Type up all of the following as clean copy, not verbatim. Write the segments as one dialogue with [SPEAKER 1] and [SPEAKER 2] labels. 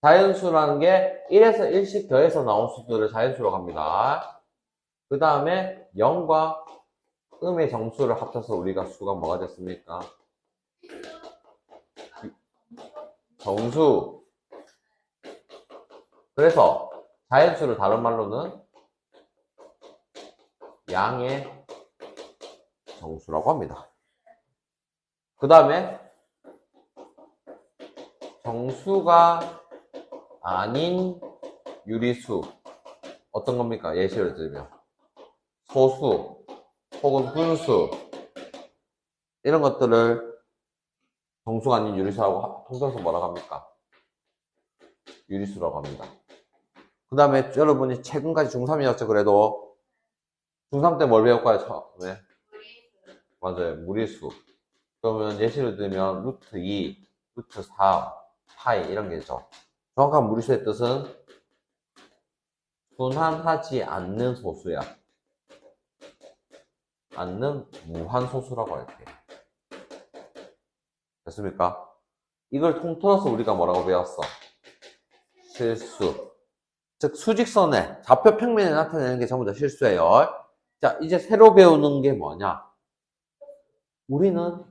[SPEAKER 1] 자연수라는 게 1에서 1씩 더해서 나온 수들을 자연수라고 합니다. 그 다음에 0과 음의 정수를 합쳐서 우리가 수가 뭐가 됐습니까? 정수. 그래서 자연수를 다른 말로는 양의 정수라고 합니다. 그 다음에 정수가 아닌 유리수. 어떤 겁니까? 예시를 들면 소수 혹은 분수 이런 것들을 정수가 아닌 유리수라고 통틀어서 뭐라고 합니까? 유리수라고 합니다. 그 다음에 여러분이 최근까지 중3이었죠. 그래도 중3 때 뭘 배울까요? 처음에? 맞아요. 무리수. 그러면 예시를 들면 루트 2, 루트 3, 파이 이런 게 있죠. 정확한 무리수의 뜻은 순환하지 않는 소수야. 않는 무한소수라고 할게요. 됐습니까? 이걸 통틀어서 우리가 뭐라고 배웠어? 실수. 즉 수직선에 좌표 평면에 나타내는 게 전부 다 실수예요. 자, 이제 새로 배우는 게 뭐냐? 우리는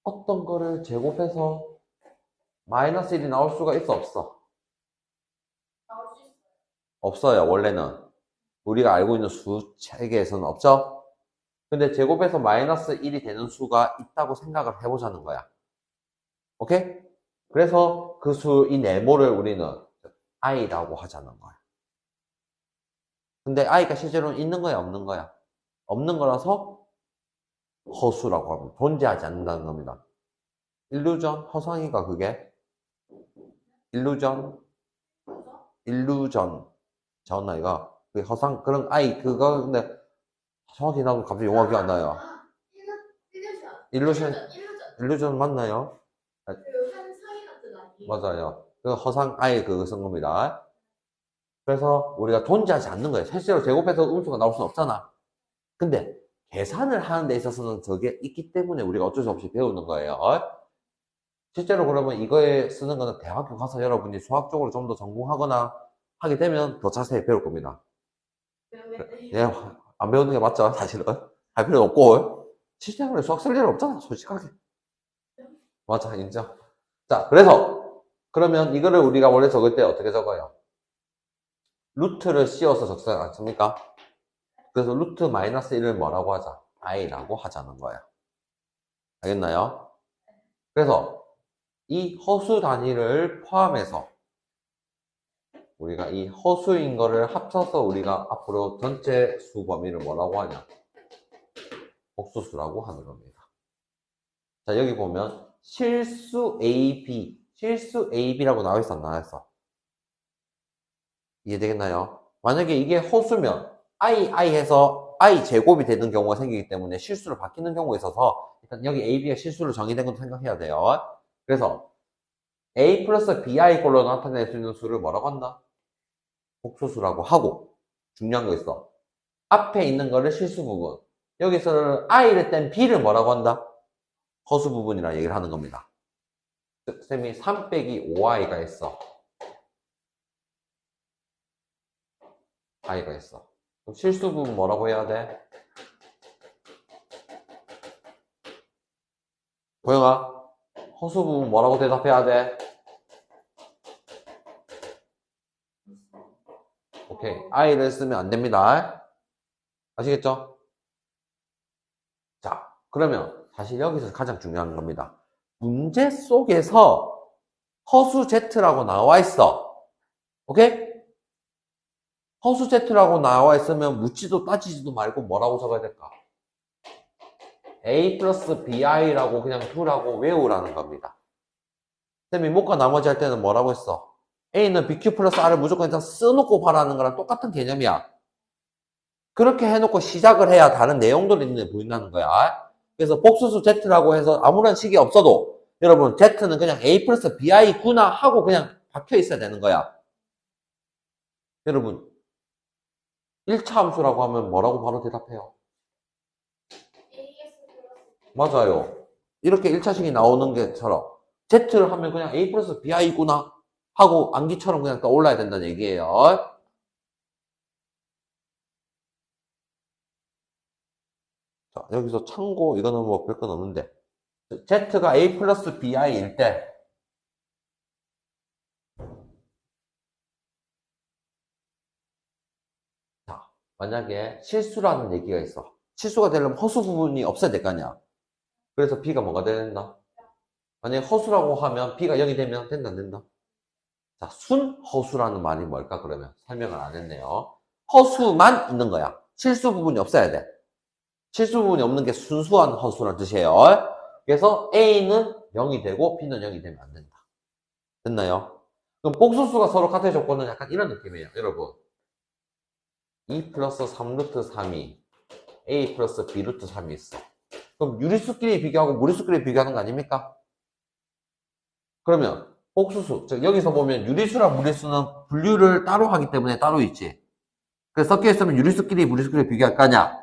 [SPEAKER 1] 어떤 거를 제곱해서 마이너스 1이 나올 수가 있어, 없어? 없어요, 원래는. 우리가 알고 있는 수 체계에서는 없죠? 근데 제곱해서 마이너스 1이 되는 수가 있다고 생각을 해보자는 거야. 오케이? 그래서 그 수, 이 네모를 우리는 i라고 하자는 거야. 근데 i가 실제로는 있는 거야, 없는 거야? 없는 거라서 허수라고 합니다. 존재하지 않는다는 겁니다. 일루전, 허상이가 그게? 일루전, 전화가 그 허상, 그런 i, 그거, 근데 정확히 나도 갑자기 용어가 기억 안 나요. 일루전 맞나요? 맞아요. 그 허상 i 그거 쓴 겁니다. 그래서 우리가 존재하지 않는 거예요. 실제로 제곱해서 음수가 나올 수는 없잖아. 근데 계산을 하는 데 있어서는 저게 있기 때문에 우리가 어쩔 수 없이 배우는 거예요. 실제로 그러면 이거에 쓰는 거는 대학교 가서 여러분이 수학적으로 좀 더 전공하거나 하게 되면 더 자세히 배울 겁니다. 예, 안 배우는 게 맞죠, 사실은. 할 필요 없고. 실제로 수학 쓸 일 없잖아, 솔직하게. 맞아, 인정. 자, 그래서 그러면 이거를 우리가 원래 적을 때 어떻게 적어요? 루트를 씌워서 적지 않습니까? 그래서 루트 마이너스 1을 뭐라고 하자? i라고 하자는 거야. 알겠나요? 그래서 이 허수 단위를 포함해서 우리가 이 허수인 거를 합쳐서 우리가 앞으로 전체 수 범위를 뭐라고 하냐? 복수수라고 하는 겁니다. 자, 여기 보면 실수 AB라고 나와 있어, 안 나와 있어? 이해되겠나요? 만약에 이게 허수면 I 해서 I 제곱이 되는 경우가 생기기 때문에 실수로 바뀌는 경우가 있어서 일단 여기 AB가 실수로 정의된 것도 생각해야 돼요. 그래서 A 플러스 BI 꼴로 나타낼 수 있는 수를 뭐라고 한다? 복수수라고 하고 중요한 거 있어. 앞에 있는 거를 실수 부분. 여기서는 I를 뗀 B를 뭐라고 한다? 허수 부분이라 얘기를 하는 겁니다. 쌤이 3 빼기 5i가 있어. i가 있어. 그럼 실수 부분 뭐라고 해야 돼? 보영아, 허수 부분 뭐라고 대답해야 돼? 오케이. i를 쓰면 안 됩니다. 아시겠죠? 자, 그러면 사실 여기서 가장 중요한 겁니다. 문제 속에서 허수 Z라고 나와 있어. 오케이? 허수 Z라고 나와 있으면 묻지도 따지지도 말고 뭐라고 적어야 될까? A 플러스 BI라고 그냥 두라고 외우라는 겁니다. 쌤이 못과 나머지 할 때는 뭐라고 했어? A는 BQ 플러스 R을 무조건 일단 써놓고 봐라는 거랑 똑같은 개념이야. 그렇게 해놓고 시작을 해야 다른 내용들이 있는데 보인다는 거야. 그래서 복수수 Z라고 해서 아무런 식이 없어도 여러분 Z는 그냥 A 플러스 BI구나 하고 그냥 박혀 있어야 되는 거야. 여러분 1차 함수라고 하면 뭐라고 바로 대답해요? 맞아요. 이렇게 1차식이 나오는 게처럼 Z를 하면 그냥 A 플러스 BI구나 하고 암기처럼 그냥 떠올라야 된다는 얘기예요. 자, 여기서 참고 이거는 뭐 별 건 없는데 Z가 A 플러스 BI일 때 자, 만약에 실수라는 얘기가 있어. 실수가 되려면 허수 부분이 없어야 될 거 아니야. 그래서 B가 뭐가 된다? 만약에 허수라고 하면 B가 0이 되면 된다 안 된다? 자, 순허수라는 말이 뭘까 그러면? 설명을 안 했네요. 허수만 있는 거야. 실수 부분이 없어야 돼. 실수 부분이 없는 게 순수한 허수라는 뜻이에요. 그래서 A는 0이 되고 B는 0이 되면 안 된다. 됐나요? 그럼 복수수가 서로 같은 조건은 약간 이런 느낌이에요. 여러분 2 플러스 3 루트 3이 A 플러스 B 루트 3이 있어. 그럼 유리수끼리 비교하고 무리수끼리 비교하는 거 아닙니까? 그러면 복수수, 즉 여기서 보면 유리수랑 무리수는 분류를 따로 하기 때문에 따로 있지. 그래서 섞여 있으면 유리수끼리 무리수끼리 비교할 거 아니야.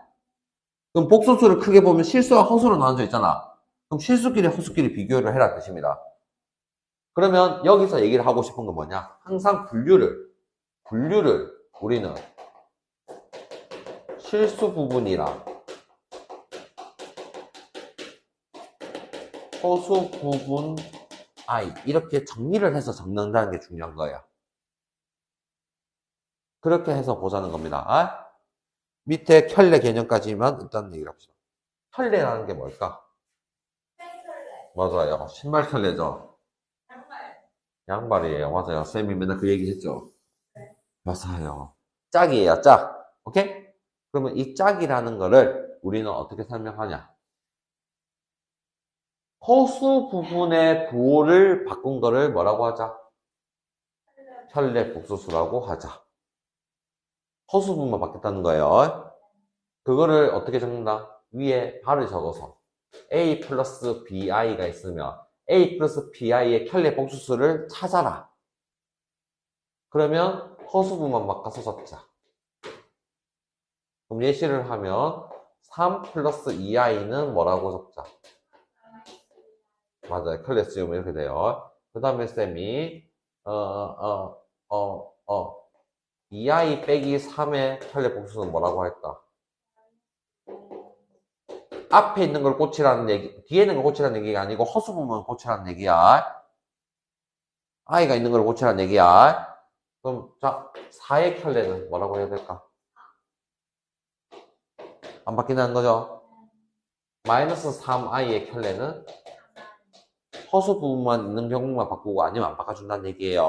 [SPEAKER 1] 그럼 복수수를 크게 보면 실수와 허수로 나눠져 있잖아. 그럼 실수끼리 허수끼리 비교를 해라 뜻입니다. 그러면 여기서 얘기를 하고 싶은 건 뭐냐? 항상 분류를 우리는 실수 부분이랑 허수 부분 I 이렇게 정리를 해서 적는다는 게 중요한 거예요. 그렇게 해서 보자는 겁니다. 밑에 켤레 개념까지만 일단 얘기를 합시다. 켤레라는 게 뭘까? 맞아요. 신발 켤레죠. 양말이에요. 맞아요. 쌤이 맨날 그 얘기 했죠. 맞아요. 짝이에요. 짝. 오케이? 그러면 이 짝이라는 거를 우리는 어떻게 설명하냐? 허수 부분의 부호를 바꾼 거를 뭐라고 하자? 켤레 복수수라고 하자. 허수 부분만 바뀌었다는 거예요. 그거를 어떻게 적는다? 위에 발을 적어서 A 플러스 BI가 있으면 A 플러스 BI의 켤레 복수수를 찾아라. 그러면 허수 부분만 바꿔서 적자. 그럼 예시를 하면 3 플러스 2i는 뭐라고 적자? 맞아요. 켤레 씌우면 이렇게 돼요. 그 다음에 쌤이 2i 빼기 3의 켤레 복수는 뭐라고 할까? 앞에 있는 걸 꽂히라는 얘기, 뒤에 있는 걸 꽂히라는 얘기가 아니고 허수 부분을 꽂히라는 얘기야. i가 있는 걸 꽂히라는 얘기야. 그럼 자, 4의 켤레는 뭐라고 해야 될까? 안 바뀐다는 거죠? 마이너스 3i의 켤레는 허수 부분만 있는 경우만 바꾸고 아니면 안 바꿔준다는 얘기예요.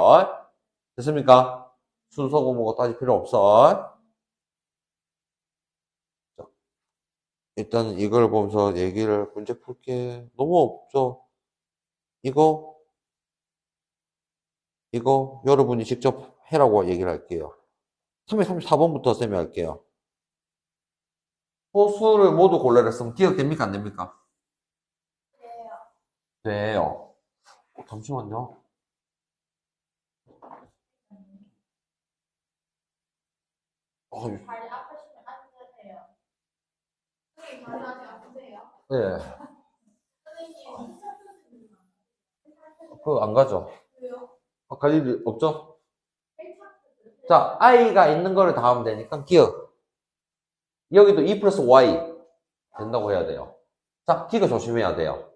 [SPEAKER 1] 됐습니까? 순서고 뭐고 따질 필요 없어. 자, 일단 이걸 보면서 얘기를 문제 풀게 너무 없죠. 이거 여러분이 직접 해라고 얘기를 할게요. 334번부터 쌤이 할게요. 호수를 모두 골라냈으면 기억됩니까? 안 됩니까? 돼요. 잠시만요.
[SPEAKER 2] 다리 아프시면 앉으세요. 선생님 다리 아직 아프세요?
[SPEAKER 1] 네.
[SPEAKER 2] 선생님
[SPEAKER 1] 그거 안 가죠?
[SPEAKER 2] 왜요?
[SPEAKER 1] 갈 일 없죠? 자, i가 있는 거를 다 하면 되니까 기억. 여기도 2 플러스 y 된다고 해야 돼요. 자, 기가 조심해야 돼요.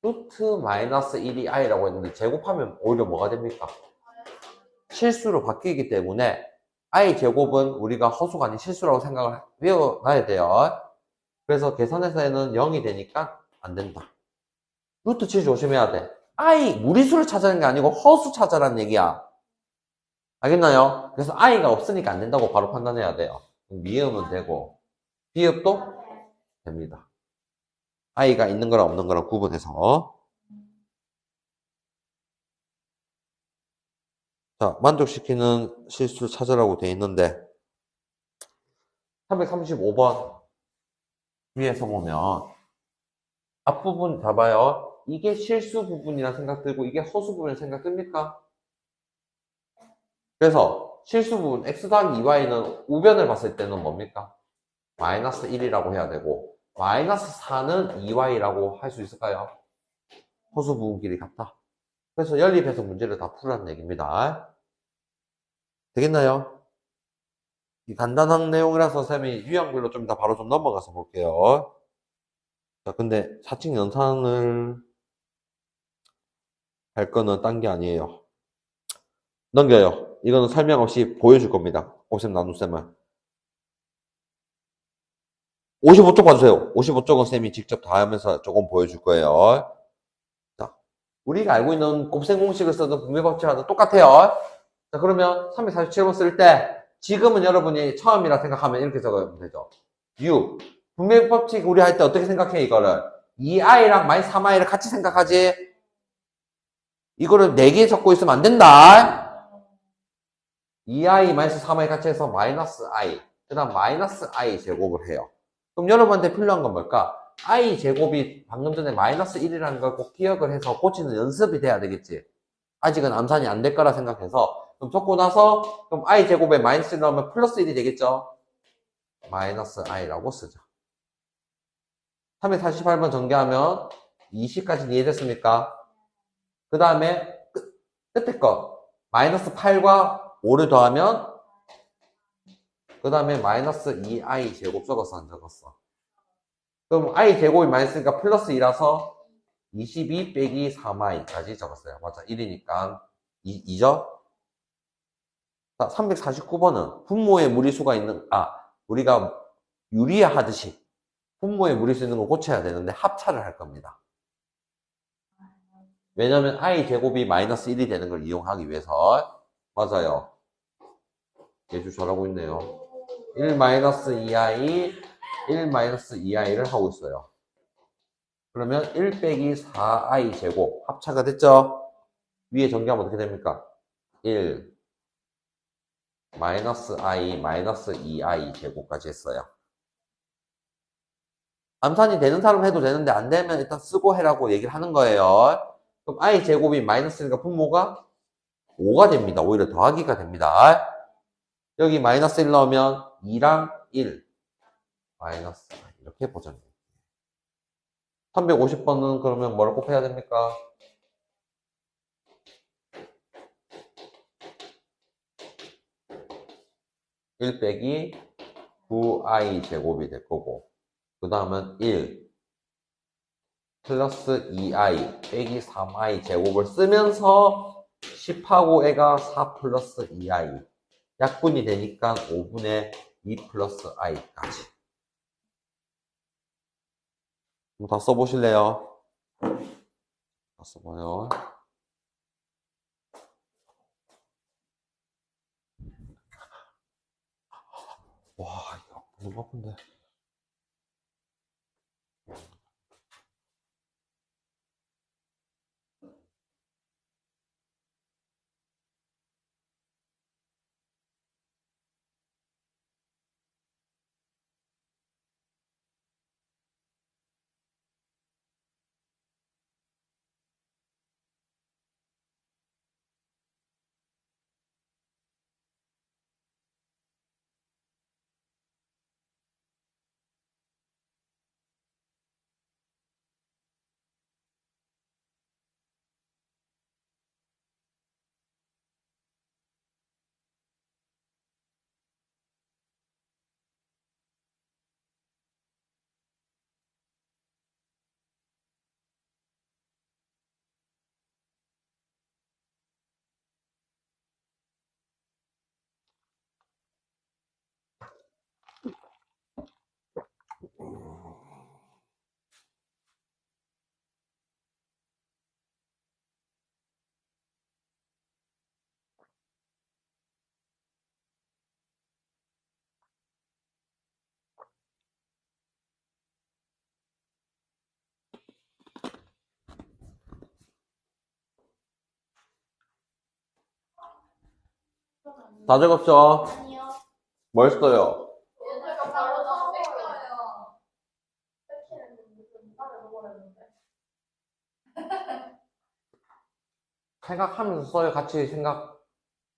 [SPEAKER 1] 루트 마이너스 1이 i라고 했는데 제곱하면 오히려 뭐가 됩니까? 실수로 바뀌기 때문에 i 제곱은 우리가 허수가 아닌 실수라고 생각을 외워놔야 돼요. 그래서 계산해서는 0이 되니까 안 된다. 루트 7 조심해야 돼. i 무리수를 찾아내는 게 아니고 허수 찾아라는 얘기야. 알겠나요? 그래서 i가 없으니까 안 된다고 바로 판단해야 돼요. 미음은 되고 비읍도 됩니다. i가 있는 거랑 없는 거랑 구분해서. 자, 만족시키는 실수를 찾으라고 돼 있는데 335번 위에서 보면 앞부분 봐봐요. 이게 실수 부분이라 생각 들고 이게 허수 부분이라 생각 듭니까? 그래서 실수 부분 x 더하기 2y는 우변을 봤을 때는 뭡니까? 마이너스 1이라고 해야 되고 마이너스 4는 2y라고 할 수 있을까요? 허수 부분끼리 같다. 그래서 연립해서 문제를 다 풀라는 얘기입니다. 되겠나요? 이 간단한 내용이라서 쌤이 유형별로 좀 이따 바로 좀 넘어가서 볼게요. 자, 근데 사칙 연산을 할 거는 딴 게 아니에요. 넘겨요. 이거는 설명 없이 보여줄 겁니다. 오셈 나눗셈을. 55쪽 봐주세요. 55쪽은 쌤이 직접 다 하면서 조금 보여줄 거예요. 자, 우리가 알고 있는 곱셈 공식을 쓰든 분배 법칙하고도 똑같아요. 자, 그러면 347번 쓸 때 지금은 여러분이 처음이라 생각하면 이렇게 적으면 되죠. U. 분배 법칙 우리 할 때 어떻게 생각해 이거를? 2i랑 마이너스 3i를 같이 생각하지? 이거를 4개 적고 있으면 안 된다. 2i 마이너스 3i 같이 해서 마이너스 i. 그 다음 마이너스 i 제곱을 해요. 그럼 여러분한테 필요한 건 뭘까? i 제곱이 방금 전에 마이너스 1이라는 걸 꼭 기억을 해서 고치는 연습이 돼야 되겠지. 아직은 암산이 안 될 거라 생각해서 그럼 적고 나서 그럼 i 제곱에 마이너스 1 넣으면 플러스 1이 되겠죠? 마이너스 i라고 쓰죠. 348번 전개하면 20까지 이해됐습니까? 그 다음에 끝에 거 마이너스 8과 5를 더하면 그 다음에 마이너스 2i 제곱 적었어 안 적었어? 그럼 i 제곱이 마이너스니까 플러스 2라서 22 빼기 3i까지 적었어요. 맞아 1이니까 2죠? 349번은 분모에 무리수가 있는 우리가 유리화 하듯이 분모에 무리수 있는 걸 고쳐야 되는데 합차를 할 겁니다. 왜냐면 i 제곱이 마이너스 1이 되는 걸 이용하기 위해서. 맞아요. 예주 잘하고 있네요. 1 마이너스 2i 1 마이너스 2i를 하고 있어요. 그러면 1 빼기 4i 제곱 합차가 됐죠? 위에 전개하면 어떻게 됩니까? 1 마이너스 i 마이너스 2i 제곱까지 했어요. 암산이 되는 사람 해도 되는데 안 되면 일단 쓰고 해라고 얘기를 하는 거예요. 그럼 i 제곱이 마이너스니까 분모가 5가 됩니다. 오히려 더하기가 됩니다. 여기 마이너스 1 넣으면 2랑 1 마이너스 이렇게 보정해요. 350번은 그러면 뭐를 곱해야 됩니까? 1 빼기 9i 제곱이 될 거고 그 다음은 1 플러스 2i 빼기 3i 제곱을 쓰면서 10하고 애가 4 플러스 2i 약분이 되니까 5분의 2 플러스 i까지 그럼 다 써보실래요? 다 써봐요. 와 이거 너무 아픈데 다 적었죠?
[SPEAKER 2] 아니요.
[SPEAKER 1] 뭘 써요?
[SPEAKER 2] 얘들가 바로 다 뺏겨요. 뺏기는 무슨 딸을 먹어야겠는데.
[SPEAKER 1] 생각하면서 써요. 같이 생각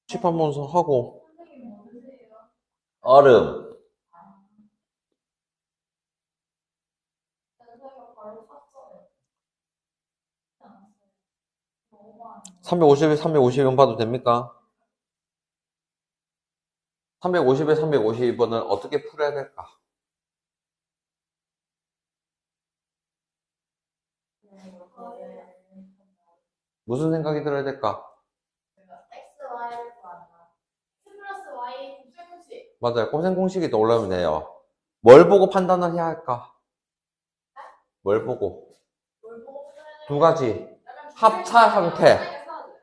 [SPEAKER 1] 칩하면서 하고
[SPEAKER 2] 선생님 뭐 드세요?
[SPEAKER 1] 얼음
[SPEAKER 2] 얘들가 바로 샀어요. 너무 많이.
[SPEAKER 1] 351, 352번 봐도 됩니까? 351, 352번을 어떻게 풀어야 될까? 무슨 생각이 들어야 될까?
[SPEAKER 2] X, Y를 구한다. X 플러스 Y 곱셈 공식.
[SPEAKER 1] 맞아요. 곱셈 공식이 떠올라면 돼요. 뭘 보고 판단을 해야 할까? 뭘 보고?
[SPEAKER 2] 뭘 보고 풀어야
[SPEAKER 1] 두 가지.
[SPEAKER 2] 약간
[SPEAKER 1] 합차 형태.
[SPEAKER 2] 사이가 사라져요.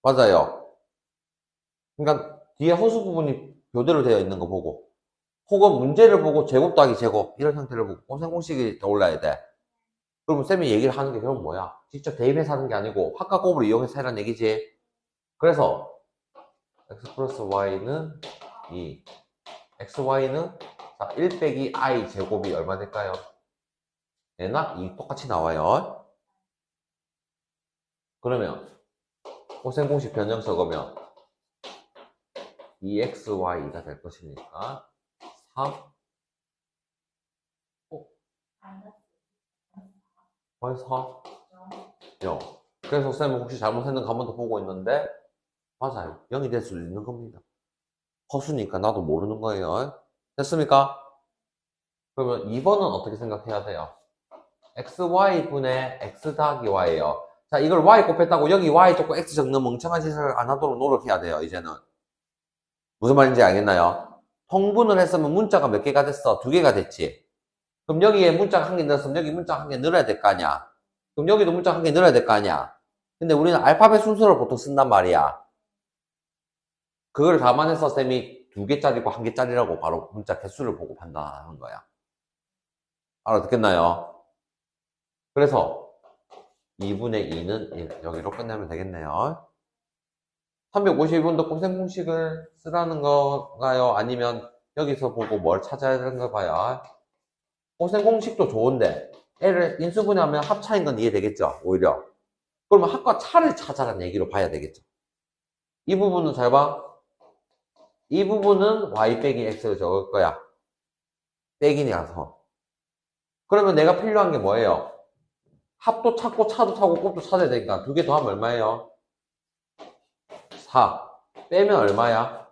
[SPEAKER 1] 맞아요. 그러니까 뒤에 허수 부분이 교대로 되어 있는 거 보고, 혹은 문제를 보고 제곱 더하기 제곱 이런 형태를 보고 곱셈 공식이 떠올라야 돼. 그러면 쌤이 얘기를 하는 게 그럼 뭐야? 직접 대입해서 하는 게 아니고 합과 곱을 이용해서 해라는 얘기지. 그래서 x 플러스 y는 2, xy는 1 빼기 i 제곱이 얼마 될까요? 얘나 2 똑같이 나와요. 그러면 곱셈 공식 변형 적으면 2xy가 될 것이니까 3 벌써 0. 그래서 쌤은 혹시 잘못했는가 한 번 더 보고 있는데 맞아요. 0이 될 수도 있는 겁니다. 허수니까 나도 모르는 거예요. 됐습니까? 그러면 2번은 어떻게 생각해야 돼요? xy분의 x 더하기 y예요. 자, 이걸 y 곱했다고 여기 y 적고 x 적는 멍청한 짓을 안 하도록 노력해야 돼요, 이제는. 무슨 말인지 알겠나요? 통분을 했으면 문자가 몇 개가 됐어? 2개가 됐지. 그럼 여기에 문자가 1개 늘었으면 여기 문자가 1개 늘어야 될 거 아니야. 그럼 여기도 문자가 1개 늘어야 될 거 아니야. 근데 우리는 알파벳 순서를 보통 쓴단 말이야. 그걸 감안해서 쌤이 2개짜리고 1개짜리라고 바로 문자 개수를 보고 판단하는 거야. 알아듣겠나요? 그래서 2분의 2는 여기로 끝내면 되겠네요. 352번도 곱셈 공식을 쓰라는 건가요? 아니면 여기서 보고 뭘 찾아야 되는 거 봐요. 곱셈 공식도 좋은데 애를 인수분해하면 합차인 건 이해되겠죠? 오히려. 그러면 합과 차를 찾아라는 얘기로 봐야 되겠죠? 이 부분은 잘 봐. 이 부분은 y 빼기 x를 적을 거야. 빼기니라서. 그러면 내가 필요한 게 뭐예요? 합도 찾고 차도 찾고 곱도 찾아야 되니까 2개 더하면 얼마예요? 4. 빼면 얼마야?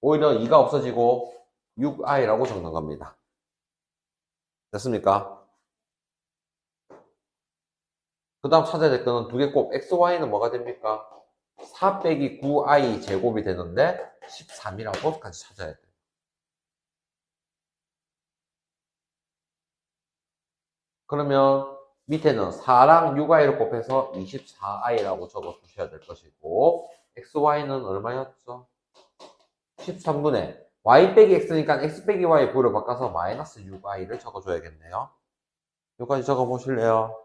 [SPEAKER 1] 오히려 2가 없어지고 6i라고 적는 겁니다. 됐습니까? 그 다음 찾아야 될 거는 2개 곱 xy는 뭐가 됩니까? 4 빼기 9i 제곱이 되는데 13이라고까지 찾아야 돼요. 그러면 밑에는 4랑 6i를 곱해서 24i라고 적어 주셔야 될 것이고 xy는 얼마였죠? 13분의 y 빼기 x니까 x 빼기 y 부를 바꿔서 마이너스 6i를 적어줘야겠네요. 여기까지 적어 보실래요?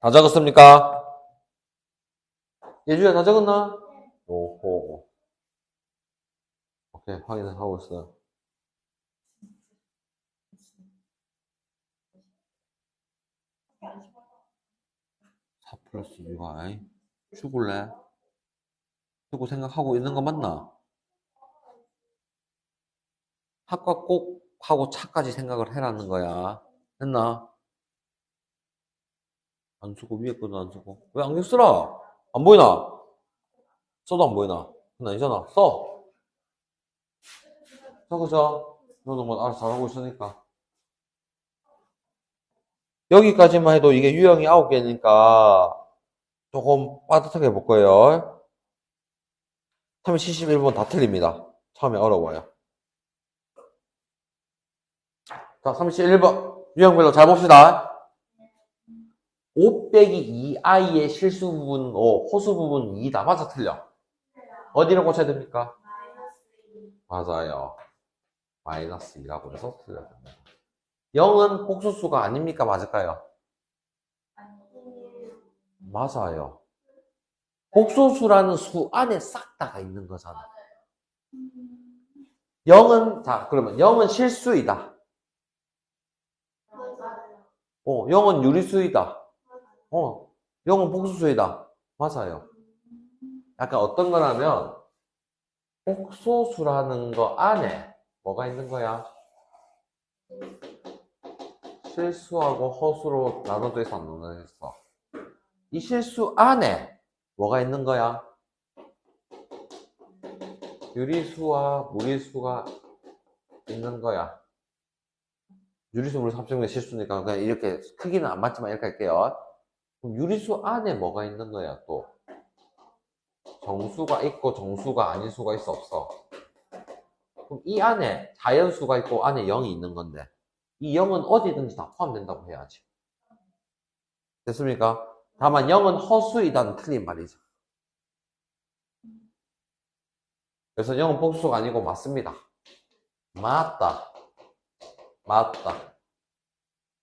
[SPEAKER 1] 다 적었습니까? 예주야 다 적었나? 오호. 오케이, 확인을 하고 있어요. 4 플러스 6i. 죽을래? 죽고 생각하고 있는 거 맞나? 합과 꼭 하고 차까지 생각을 해라는 거야. 했나? 안 쓰고 위에 거도 안 쓰고. 왜 안경 쓰라? 안 보이나? 써도 안 보이나? 그건 아니잖아. 써! 써, 그죠? 너는 뭐 알아서 잘하고 있으니까. 여기까지만 해도 이게 유형이 9개니까 조금 빠듯하게 볼 거예요. 371번 다 틀립니다. 처음에 어려워요. 자, 31번. 유형별로 잘 봅시다. 5 빼기 2i의 실수 부분 5, 허수 부분 2다. 맞아, 틀려? 어디를 고쳐야 됩니까? 맞아요. 마이너스 2라고 해서 틀려야 됩니다. 0은 복수수가 아닙니까? 맞을까요? 맞아요. 복소수라는 수 안에 싹 다가 있는 거잖아. 0은, 자, 그러면 0은 실수이다. 0은 유리수이다. 0은 복수수이다. 맞아요. 약간 어떤 거냐면, 복소수라는 거 안에 뭐가 있는 거야? 실수하고 허수로 나눠져 있어, 안 나눠져 있어? 이 실수 안에 뭐가 있는 거야? 유리수와 무리수가 있는 거야. 유리수, 무리수 합치면 실수니까 그냥 이렇게 크기는 안 맞지만 이렇게 할게요. 그럼 유리수 안에 뭐가 있는 거야, 또? 정수가 있고 정수가 아닌 수가 있어, 없어? 그럼 이 안에 자연수가 있고 안에 0이 있는 건데 이 0은 어디든지 다 포함된다고 해야지. 됐습니까? 다만 0은 허수이다는 틀린 말이죠. 그래서 0은 복수수가 아니고 맞습니다. 맞다. 맞다.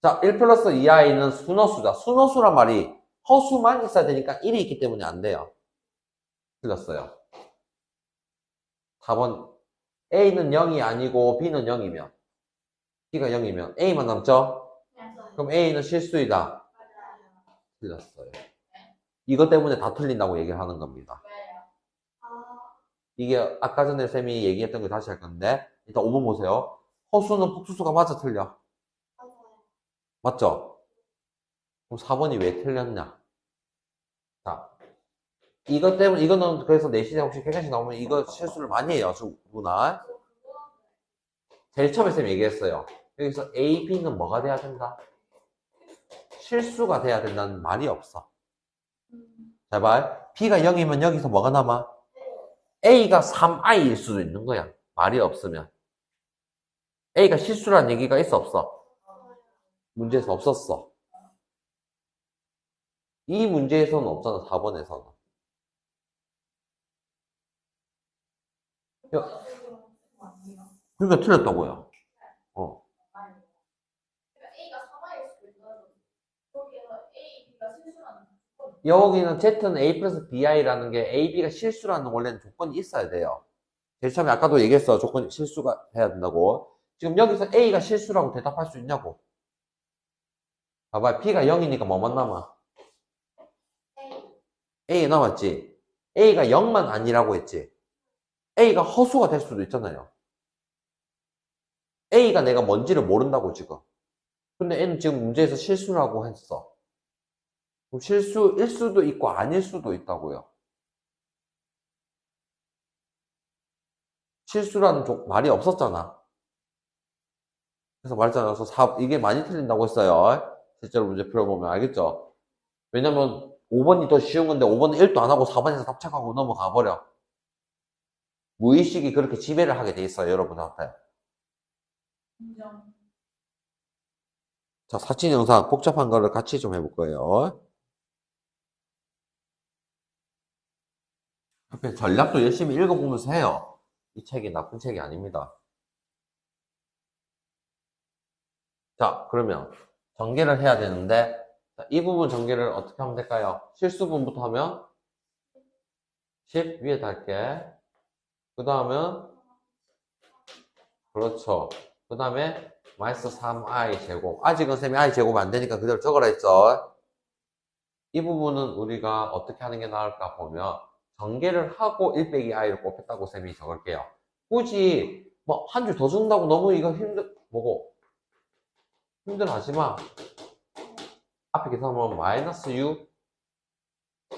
[SPEAKER 1] 자, 1 플러스 2i는 순허수다. 순허수란 말이 허수만 있어야 되니까 1이 있기 때문에 안 돼요. 틀렸어요. 4번 A는 0이 아니고 B는 0이면 B가 0이면 A만 남죠? 그럼 A는 실수이다. 틀렸어요. 이것 때문에 다 틀린다고 얘기를 하는 겁니다. 이게 아까 전에 쌤이 얘기했던 거 다시 할 건데 일단 5번 보세요. 허수는 복수수가 맞아, 틀려? 맞죠? 그럼 4번이 왜 틀렸냐? 자, 이것 때문에 이거는 그래서 내신에 혹시 객관식 나오면 이거 실수를 많이 해요, 누구나. 제일 처음에 쌤이 얘기했어요. 여기서 A, B는 뭐가 돼야 된다? 실수가 돼야 된다는 말이 없어. 제발. B가 0이면 여기서 뭐가 남아? A가 3i일 수도 있는 거야. 말이 없으면. A가 실수라는 얘기가 있어, 없어? 문제에서 없었어. 이 문제에서는 없잖아, 4번에서는. 그러니까 틀렸다고요. 여기는 Z는 A 플러스 BI라는 게 A, B가 실수라는 원래는 조건이 있어야 돼요. 제일 처음에 아까도 얘기했어. 조건이 실수가 돼야 된다고. 지금 여기서 A가 실수라고 대답할 수 있냐고. 봐봐. B가 0이니까 뭐만 남아? A 남았지. A가 0만 아니라고 했지. A가 허수가 될 수도 있잖아요. A가 내가 뭔지를 모른다고 지금. 근데 N은 지금 문제에서 실수라고 했어. 그럼 실수일 수도 있고 아닐 수도 있다고요. 실수라는 말이 없었잖아. 그래서 말했잖아. 그래서 이게 많이 틀린다고 했어요. 실제로 문제 풀어보면 알겠죠? 왜냐면 5번이 더 쉬운 건데 5번은 1도 안 하고 4번에서 답착하고 넘어가 버려. 무의식이 그렇게 지배를 하게 돼 있어요, 여러분한테. 자, 사진 영상 복잡한 거를 같이 좀 해볼 거예요. 옆에 전략도 열심히 읽어보면서 해요. 이 책이 나쁜 책이 아닙니다. 자, 그러면 전개를 해야 되는데 자, 이 부분 전개를 어떻게 하면 될까요? 실수분부터 하면 10 위에 달게. 그 다음은 그렇죠. 그 다음에 마이너스 3i 제곱. 아직은 쌤이 i 제곱이 안 되니까 그대로 적어라 했죠. 이 부분은 우리가 어떻게 하는 게 나을까 보면 전개를 하고 1 빼기 i를 곱했다고 쌤이 적을게요. 굳이 뭐 한 줄 더 준다고 너무 이거 힘들어하지 마. 앞에 계산하면 마이너스 6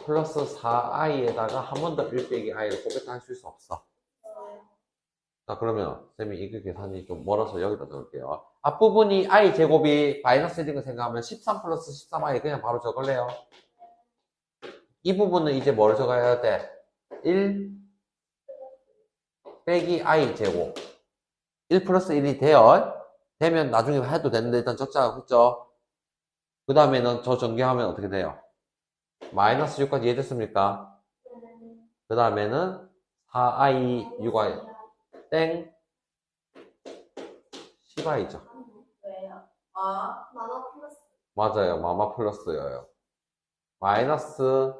[SPEAKER 1] 플러스 4i에다가 한 번 더 1 빼기 i를 곱했다 할 수 있어, 없어? 자, 그러면 쌤이 이거 계산이 좀 멀어서 여기다 넣을게요. 앞부분이 i 제곱이 마이너스 1인 거 생각하면 13 플러스 13i 그냥 바로 적을래요. 이 부분은 이제 뭘 적어야 돼? 1 빼기 i 제곱. 1 플러스 1이 되면 나중에 해도 되는데 일단 적자, 그죠? 그 다음에는 저 전개하면 어떻게 돼요? 마이너스 6까지 이해됐습니까? 그 다음에는 4i 6i 땡 10i죠.
[SPEAKER 2] 왜요? 아, 만화 플러스.
[SPEAKER 1] 맞아요. 마마 플러스여요. 마이너스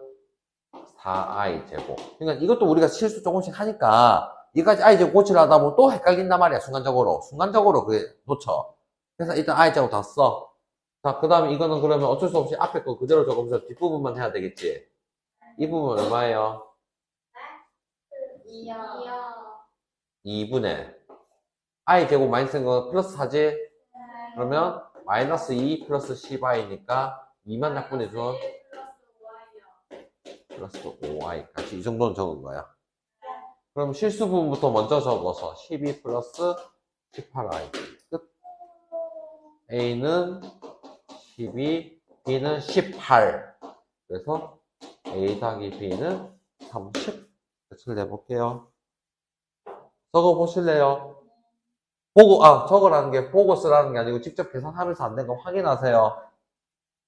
[SPEAKER 1] 4i 제곱. 그러니까 이것도 우리가 실수 조금씩 하니까 이까지 i 제곱 고치려다 보면 또 헷갈린단 말이야. 순간적으로 그게 놓쳐. 그래서 일단 i 제곱 다 써. 자, 그 다음에 이거는 그러면 어쩔 수 없이 앞에 거 그대로 적으면서 뒷부분만 해야 되겠지. 이 부분 얼마예요?
[SPEAKER 2] 이요.
[SPEAKER 1] 2분의 i 제곱 마이너스 거 플러스 4지? 그러면 마이너스 2 플러스 10i니까 2만 약분해줘. 플러스 5i 같이 이 정도는 적은 거야. 그럼 실수 부분부터 먼저 적어서 12 플러스 18i 끝. a는 12, b는 18. 그래서 a 더하기 b는 30. 끝을 내볼게요. 적어보실래요? 적으라는 게 보고 쓰라는 게 아니고 직접 계산하면서 안 된 거 확인하세요.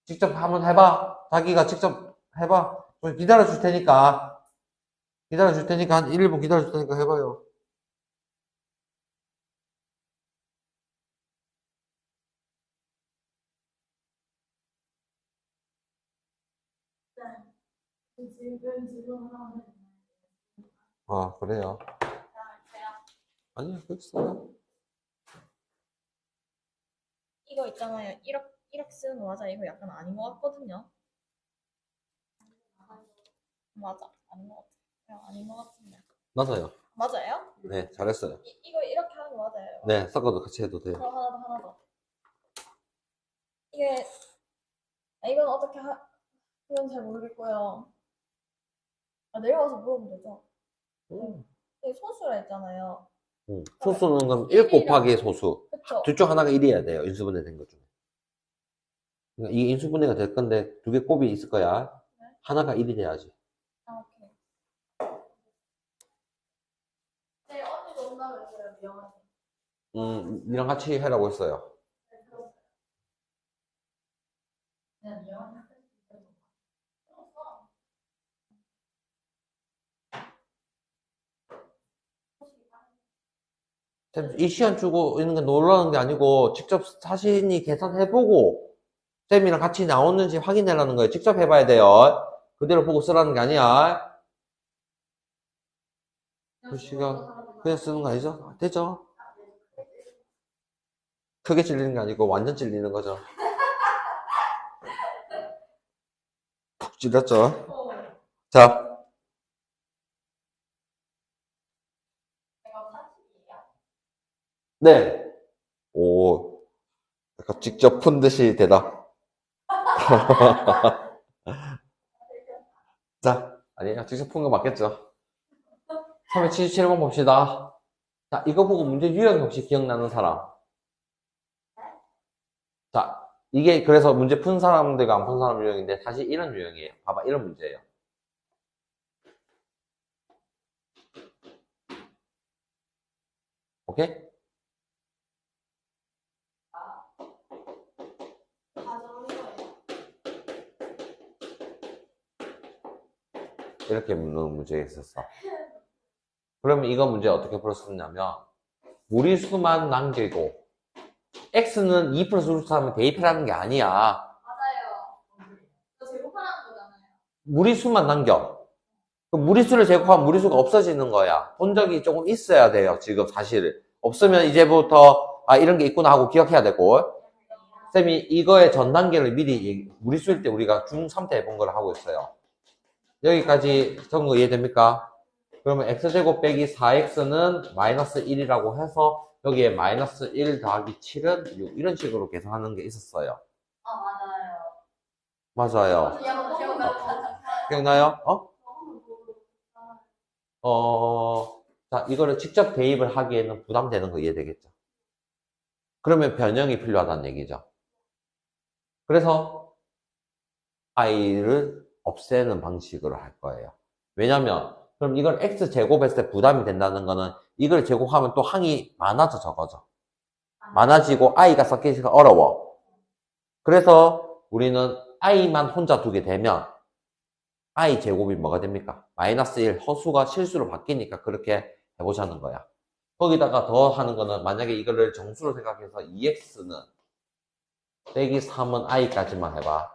[SPEAKER 1] 직접 한번 해봐. 자기가 직접 해봐. 좀 기다려줄 테니까. 한 1, 2분 기다려줄 테니까 해봐요.
[SPEAKER 2] 지금 하면
[SPEAKER 1] 아, 그래요. 아니요, 그렇게 써요.
[SPEAKER 3] 이거 있잖아요. 1억 쓰는 거 맞아. 이거 약간 아닌 것 같거든요. 맞아. 아닌 것 같아. 그냥 아닌 것 같은데.
[SPEAKER 1] 맞아요.
[SPEAKER 3] 맞아요?
[SPEAKER 1] 네, 잘했어요.
[SPEAKER 3] 이거 이렇게 하는 거 맞아요.
[SPEAKER 1] 네, 섞어도 같이 해도 돼요.
[SPEAKER 3] 그럼 하나 더. 이게, 이건 어떻게 이건 잘 모르겠고요. 내려가서 물어보면 되죠. 이게 소수라 했잖아요.
[SPEAKER 1] 소수는 그럼 1 곱하기 소수.
[SPEAKER 3] 그쵸?
[SPEAKER 1] 둘 중 하나가 1이어야 돼요. 인수분해 된 것 중에. 그러니까 이게 인수분해가 될 건데 두 개 곱이 있을 거야.
[SPEAKER 3] 네.
[SPEAKER 1] 하나가 1이 돼야지.
[SPEAKER 3] 오케이.
[SPEAKER 2] 네, 언니도 온다고 했어요, 미영언니.
[SPEAKER 1] 니랑 같이 하라고 했어요.
[SPEAKER 2] 네, 들었어요. 네, 미영언니.
[SPEAKER 1] 이 시간 주고 있는 게 놀라는 게 아니고 직접 자신이 계산해보고 쌤이랑 같이 나오는지 확인해라는 거예요. 직접 해봐야 돼요. 그대로 보고 쓰라는 게 아니야. 그 시간 그냥 쓰는 거 아니죠? 되죠? 크게 찔리는 게 아니고 완전 찔리는 거죠. 푹 찔렸죠? 자, 네. 오, 약간 직접 푼 듯이 대답. 자, 아니에요. 직접 푼 거 맞겠죠? 377번 봅시다. 자, 이거 보고 문제 유형 혹시 기억나는 사람? 자, 이게 그래서 문제 푼 사람들과 안 푼 사람 유형인데 사실 이런 유형이에요. 봐봐, 이런 문제예요. 오케이?
[SPEAKER 2] 가져오는 거예요.
[SPEAKER 1] 이렇게 묻는 문제가 있었어. 그러면 이거 문제 어떻게 풀었었냐면 무리수만 남기고 x는 2 플러스 루트 하면 대입하라는 게 아니야.
[SPEAKER 2] 맞아요. 저 제곱하라는 거잖아요.
[SPEAKER 1] 무리수만 남겨. 그 무리수를 제곱하면 무리수가 없어지는 거야. 본 적이 조금 있어야 돼요. 지금 사실. 없으면 이제부터 이런 게 있구나 하고 기억해야 되고. 쌤이 이거의 전 단계를 미리 무리수일 때 우리가 중3 때 해본 걸 하고 있어요. 여기까지 적은 거 이해됩니까? 그러면 x제곱 빼기 4x는 마이너스 1이라고 해서 여기에 마이너스 1 더하기 7은 6 이런 식으로 계산하는 게 있었어요.
[SPEAKER 2] 맞아요.
[SPEAKER 1] 맞아요. 기억나요? 자, 이거를 직접 대입을 하기에는 부담되는 거 이해되겠죠? 그러면 변형이 필요하다는 얘기죠. 그래서 i를 없애는 방식으로 할 거예요. 왜냐면 그럼 이걸 x 제곱했을 때 부담이 된다는 거는 이걸 제곱하면 또 항이 많아져 적어져. 많아지고 i가 섞이기가 어려워. 그래서 우리는 i만 혼자 두게 되면 i 제곱이 뭐가 됩니까? 마이너스 1 허수가 실수로 바뀌니까 그렇게 해보자는 거야. 거기다가 더 하는 거는 만약에 이거를 정수로 생각해서 2x는 빼기 3은 i까지만 해봐.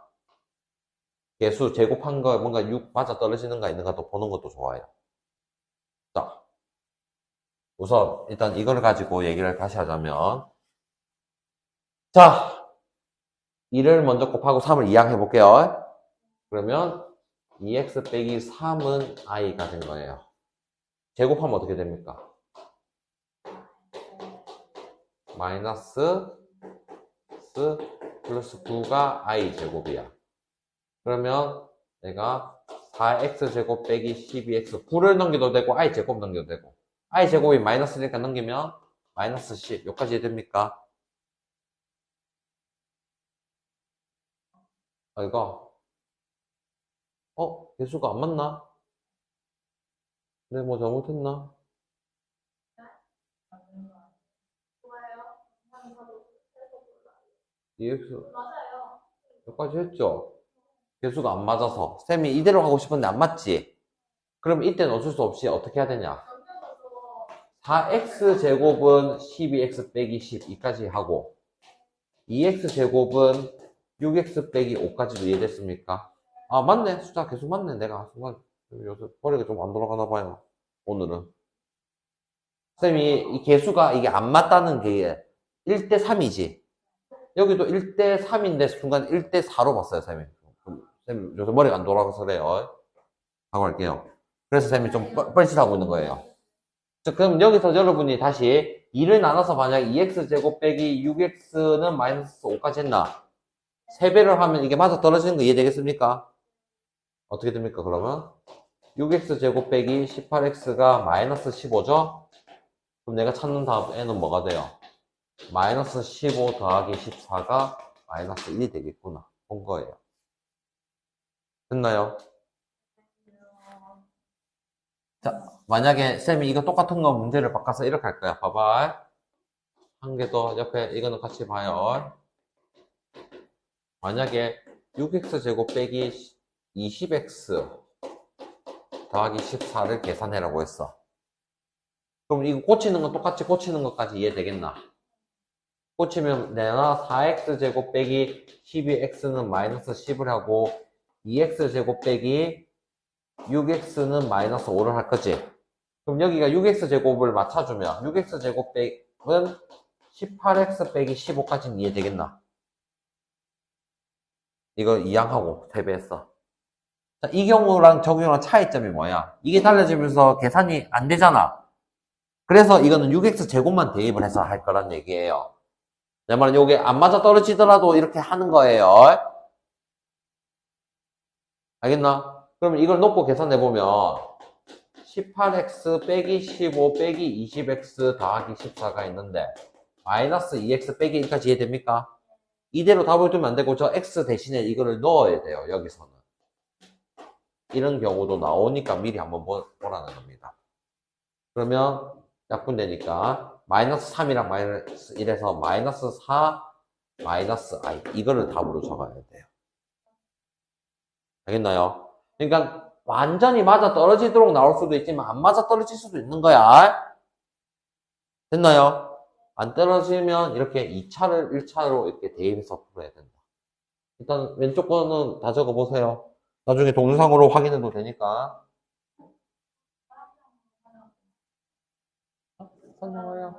[SPEAKER 1] 개수 제곱한 거 뭔가 6 맞아 떨어지는가 있는가 또 보는 것도 좋아요. 자, 우선 일단 이걸 가지고 얘기를 다시 하자면 자, 2를 먼저 곱하고 3을 이항해 볼게요. 그러면 2x 빼기 3은 i가 된 거예요. 제곱하면 어떻게 됩니까? 마이너스 s 플러스 9가 i 제곱이야. 그러면 내가 4x 제곱 빼기 12x 9를 넘겨도 되고 i 제곱 넘겨도 되고 i 제곱이 마이너스니까 넘기면 마이너스 10 여기까지 됩니까? 이거 개수가 안 맞나? 내가 뭐 잘못했나?
[SPEAKER 2] 좋아요. 저도 그래서 몰라요.
[SPEAKER 1] EX
[SPEAKER 2] 맞아요.
[SPEAKER 1] 여기까지 했죠? 개수가 안 맞아서 쌤이 이대로 하고 싶은데 안 맞지? 그럼 이때는 어쩔 수 없이 어떻게 해야 되냐?
[SPEAKER 2] 남겨서
[SPEAKER 1] 4x 제곱은 12x 빼기 12까지 하고 2x 제곱은 6x 빼기 5까지도 이해됐습니까? 아 맞네 숫자 계속 맞네 내가 순간 요새 머리가 좀 안 돌아가나 봐요 오늘은 쌤이 이 개수가 이게 안 맞다는 게 1대 3이지 여기도 1대 3인데 순간 1대 4로 봤어요 쌤이 쌤 요새 머리가 안 돌아가서 그래요 하고 할게요 그래서 쌤이 좀 뻘짓하고 있는 거예요 자, 그럼 여기서 여러분이 다시 2를 나눠서 만약 2x제곱 빼기 6x는 마이너스 5까지 했나 3배를 하면 이게 맞아 떨어지는 거 이해되겠습니까? 어떻게 됩니까 그러면? 6x제곱 빼기 18x가 마이너스 15죠? 그럼 내가 찾는 다음 n은 뭐가 돼요? 마이너스 15 더하기 14가 마이너스 1이 되겠구나 본 거예요 됐나요? 자, 만약에 쌤이 이거 똑같은 거 문제를 바꿔서 이렇게 할 거야 봐봐 한 개 더 옆에 이거는 같이 봐요 만약에 6x제곱 빼기 20x 더하기 14를 계산해라고 했어. 그럼 이거 고치는 건 똑같이 고치는 것까지 이해되겠나? 고치면 내가 4x제곱 빼기 12x는 마이너스 10을 하고 2x제곱 빼기 6x는 마이너스 5를 할 거지. 그럼 여기가 6x제곱을 맞춰주면 6x제곱 빼기는 18x 빼기 15까지는 이해되겠나? 이거 이항하고 대비했어. 자, 이 경우랑 저 경우랑 차이점이 뭐야? 이게 달라지면서 계산이 안 되잖아. 그래서 이거는 6x 제곱만 대입을 해서 할 거란 얘기예요. 내 말은 이게 안 맞아 떨어지더라도 이렇게 하는 거예요. 알겠나? 그러면 이걸 놓고 계산해보면 18x 빼기 15 빼기 20x 더하기 14가 있는데 마이너스 2x 빼기 1까지 이해됩니까? 이대로 답을 두면 안 되고 저 x 대신에 이거를 넣어야 돼요. 여기서는. 이런 경우도 나오니까 미리 한번 보라는 겁니다. 그러면 약분되니까 마이너스 3이랑 마이너스 1에서 마이너스 4 마이너스 i 이거를 답으로 적어야 돼요. 알겠나요? 그러니까 완전히 맞아 떨어지도록 나올 수도 있지만 안 맞아 떨어질 수도 있는 거야. 됐나요? 안 떨어지면 이렇게 2차를 1차로 이렇게 대입해서 풀어야 된다. 일단 왼쪽 거는 다 적어보세요. 나중에 동영상으로 확인해도 되니까. 설명해요.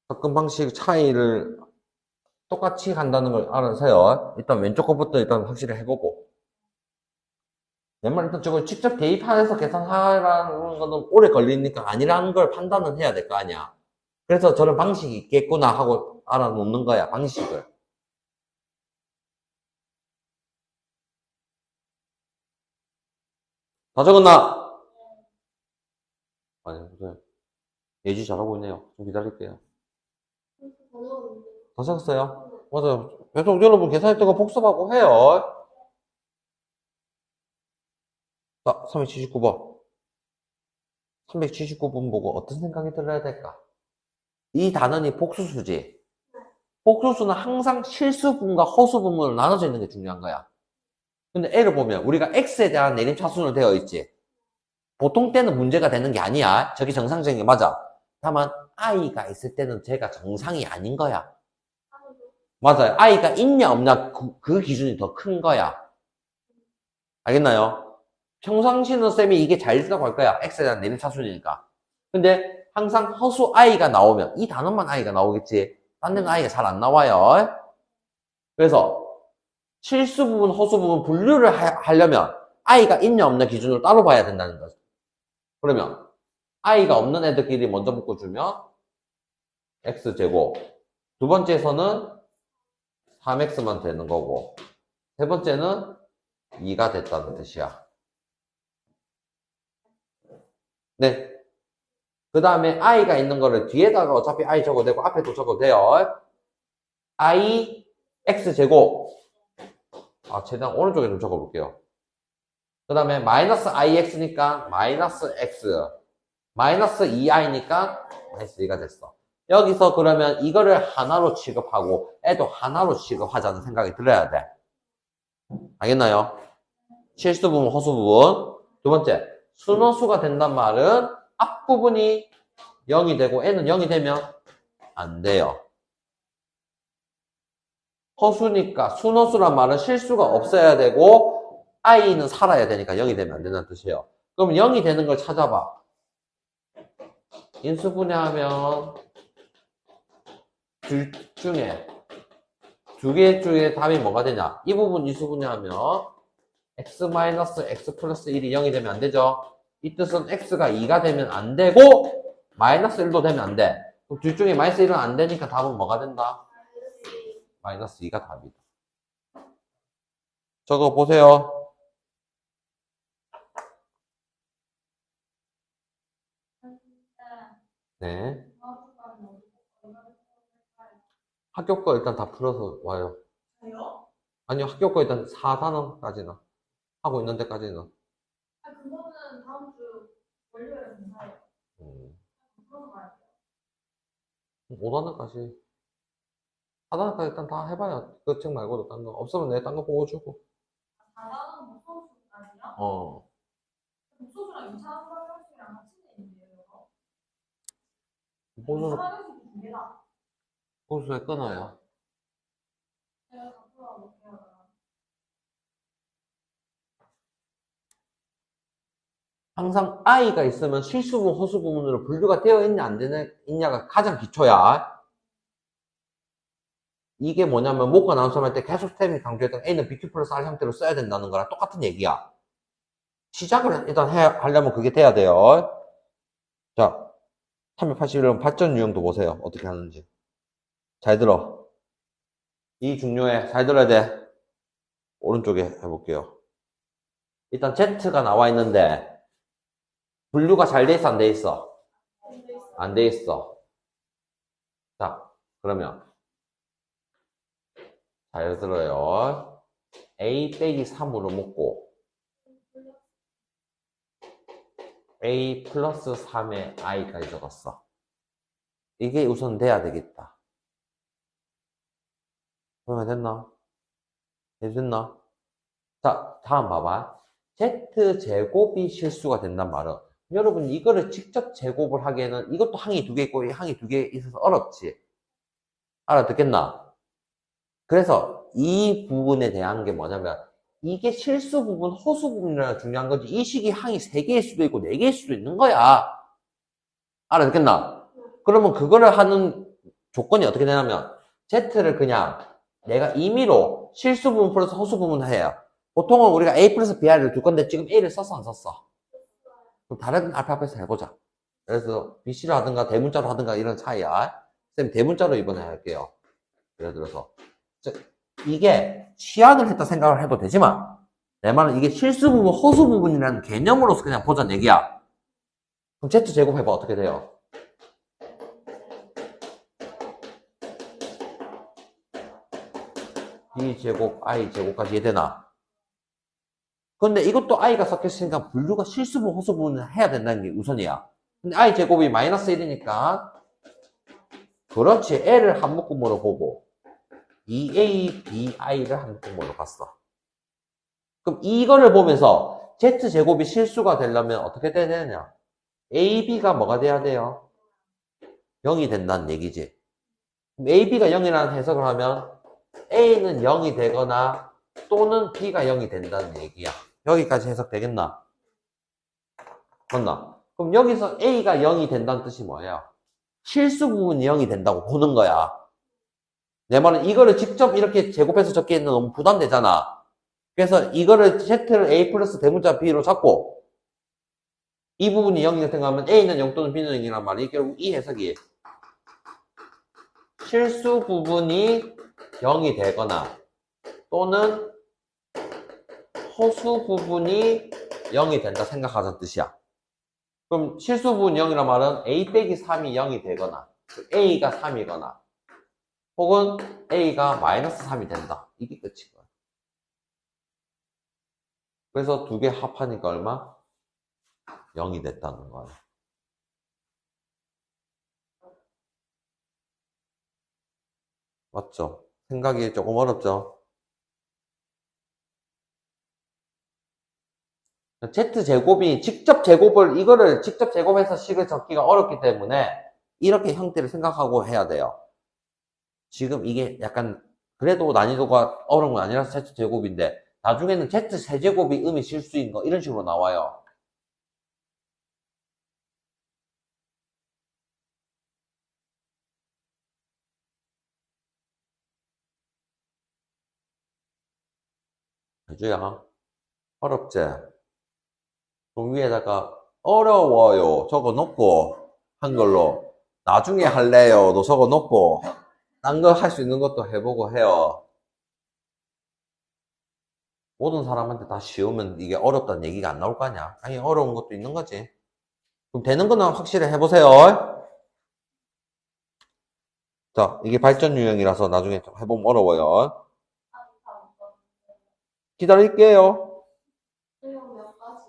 [SPEAKER 1] 접근 방식 차이를 똑같이 간다는 걸 알아서요. 일단 왼쪽 것부터 일단 확실히 해보고. 내 말 일단 저걸 직접 대입해서 계산하라는 거는 오래 걸리니까 아니라는 걸 판단은 해야 될 거 아니야. 그래서 저런 방식이 있겠구나 하고 알아놓는 거야, 방식을. 다 적었나? 아니, 무슨 예지 잘하고 있네요. 좀 기다릴게요. 다 적었어요? 맞아요. 계속 여러분 계산할 때가 복습하고 해요. 자, 379번. 379번 보고 어떤 생각이 들어야 될까? 이 단원이 복수수지. 복수수는 항상 실수분과 허수분으로 나눠져 있는 게 중요한 거야. 근데 A를 보면 우리가 X에 대한 내림차순으로 되어 있지. 보통 때는 문제가 되는 게 아니야. 저게 정상적인 게 맞아. 다만 I가 있을 때는 제가 정상이 아닌 거야. 맞아요. I가 있냐 없냐 그 기준이 더 큰 거야. 알겠나요? 평상시는 쌤이 이게 잘 된다고 할 거야. X에 대한 내림차순이니까. 근데 항상 허수 I가 나오면 이 단어만 I가 나오겠지. 딴 데는 I가 잘 안 나와요. 그래서 실수 부분, 허수 부분 분류를 하려면 I가 있냐 없냐 기준으로 따로 봐야 된다는 거죠. 그러면 I가 없는 애들끼리 먼저 묶어주면 X제곱. 두 번째에서는 3X만 되는 거고 세 번째는 2가 됐다는 뜻이야. 네. 그 다음에 I가 있는 거를 뒤에다가 어차피 I 적어도 되고 앞에도 적어도 돼요. I X제곱. 최대한 오른쪽에 좀 적어볼게요. 그 다음에 마이너스 IX니까 마이너스 X. 마이너스 2i니까 마이너스 2가 됐어. 여기서 그러면 이거를 하나로 취급하고 애도 하나로 취급하자는 생각이 들어야 돼. 알겠나요? 실수 부분, 허수 부분. 두 번째, 순허수가 된단 말은 앞부분이 0이 되고 애는 0이 되면 안 돼요. 허수니까 순허수란 말은 실수가 없어야 되고 i는 살아야 되니까 0이 되면 안 된다는 뜻이에요. 그럼 0이 되는 걸 찾아봐. 인수분해하면 둘 중에 두 개 중에 답이 뭐가 되냐? 이 부분 인수분해하면 x-x 플러스 1이 0이 되면 안 되죠? 이 뜻은 x가 2가 되면 안 되고 마이너스 1도 되면 안 돼. 그럼 둘 중에 마이너스 1은 안 되니까 답은 뭐가 된다? 마이너스 2가 답이다. 저거 보세요. 네. 학교 거 일단 다 풀어서 와요. 아니요, 학교 거 일단 4단원까지나. 하고 있는 데까지는.
[SPEAKER 2] 그거는 다음 주 월요일에 공사해요.
[SPEAKER 1] 5단원까지. 4단원까지 일단 다 해봐야. 그 책 말고도 딴 거. 없으면 내가 딴 거 보고 주고.
[SPEAKER 2] 4단원 목소수까지요?
[SPEAKER 1] 어.
[SPEAKER 2] 목소수랑 2차 수학형식이랑 같이 내는데요.
[SPEAKER 1] 보수는,
[SPEAKER 2] 수학형식이 두 개다.
[SPEAKER 1] 보수에 끊어요.
[SPEAKER 2] 제가 다 풀어볼게요.
[SPEAKER 1] 항상 I가 있으면 실수분, 허수부분으로 분류가 되어 있냐, 안 되느냐가 가장 기초야. 이게 뭐냐면, 목과 나눗셈 할 때 계속 쌤이 강조했던 A는 BQ 플러스 R 형태로 써야 된다는 거랑 똑같은 얘기야. 시작을 일단 하려면 그게 돼야 돼요. 자, 381번 발전 유형도 보세요. 어떻게 하는지. 잘 들어. 이 중요해. 잘 들어야 돼. 오른쪽에 해볼게요. 일단 Z가 나와 있는데, 분류가 잘 돼 있어, 안 돼 있어? 안 돼 있어. 자, 그러면 잘 들어요. A 빼기 3으로 묶고 A 플러스 3에 I까지 적었어. 이게 우선 돼야 되겠다. 그러면 됐나? 됐나? 자, 다음 봐봐. Z제곱이 실수가 된단 말은 여러분 이거를 직접 제곱을 하기에는 이것도 항이 두 개 있고 항이 두 개 있어서 어렵지. 알아듣겠나? 그래서 이 부분에 대한 게 뭐냐면 이게 실수 부분, 허수 부분이라 중요한 거지. 이 식이 항이 3개일 수도 있고 4개일 수도 있는 거야. 알아듣겠나? 그러면 그거를 하는 조건이 어떻게 되냐면 Z를 그냥 내가 임의로 실수 부분 플러스 허수 부분 해요. 보통은 우리가 A 플러스 BR을 둘 건데 지금 A를 썼어 안 썼어? 그럼 다른 알파벳을 해보자. 그래서 BC로 하든가 대문자로 하든가 이런 차이야. 쌤 대문자로 이번에 할게요. 예를 들어서 이게 치환을 했다 생각을 해도 되지만 내 말은 이게 실수 부분, 허수 부분이라는 개념으로서 그냥 보자는 얘기야. 그럼 Z제곱 해봐. 어떻게 돼요? B제곱, I제곱까지 이해되나? 근데 이것도 I가 섞였으니까 분류가 실수 부분, 허수 부분을 해야 된다는 게 우선이야. 근데 I제곱이 마이너스 1이니까 그렇지. L을 한 묶음으로 보고 2A, BI를 한 묶음으로 봤어. 그럼 이거를 보면서 Z제곱이 실수가 되려면 어떻게 돼야 되느냐? AB가 뭐가 돼야 돼요? 0이 된다는 얘기지. 그럼 AB가 0이라는 해석을 하면 A는 0이 되거나 또는 B가 0이 된다는 얘기야. 여기까지 해석되겠나? 맞나? 그럼 여기서 A가 0이 된다는 뜻이 뭐예요? 실수 부분이 0이 된다고 보는 거야. 내 말은 이거를 직접 이렇게 제곱해서 적기에는 너무 부담되잖아. 그래서 이거를 Z를 A 플러스 대문자 B로 잡고 이 부분이 0이 생각하면 A는 0 또는 B는 0이란 말이 결국 이 해석이 실수 부분이 0이 되거나 또는 허수 부분이 0이 된다 생각하자는 뜻이야. 그럼 실수 부분 0이란 말은 A 빼기 3이 0이 되거나 A가 3이거나 혹은 A가 마이너스 3이 된다. 이게 끝인 거야. 그래서 두 개 합하니까 얼마? 0이 됐다는 거야. 맞죠? 생각이 조금 어렵죠? Z제곱이 이거를 직접 제곱해서 식을 적기가 어렵기 때문에 이렇게 형태를 생각하고 해야 돼요. 지금 이게 약간 그래도 난이도가 어려운 건 아니라서 Z제곱인데 나중에는 Z3제곱이 음이 실수인 거 이런 식으로 나와요. 해줘야 어렵지? 그럼 위에다가 어려워요 적어 놓고 한글로 나중에 할래요 도 적어 놓고 딴 거 할 수 있는 것도 해보고 해요. 모든 사람한테 다 쉬우면 이게 어렵다는 얘기가 안 나올 거 아니야. 아니 어려운 것도 있는 거지. 그럼 되는 거는 확실히 해보세요. 자, 이게 발전 유형이라서 나중에 좀 해보면 어려워요. 기다릴게요.
[SPEAKER 2] 그럼 몇 가지?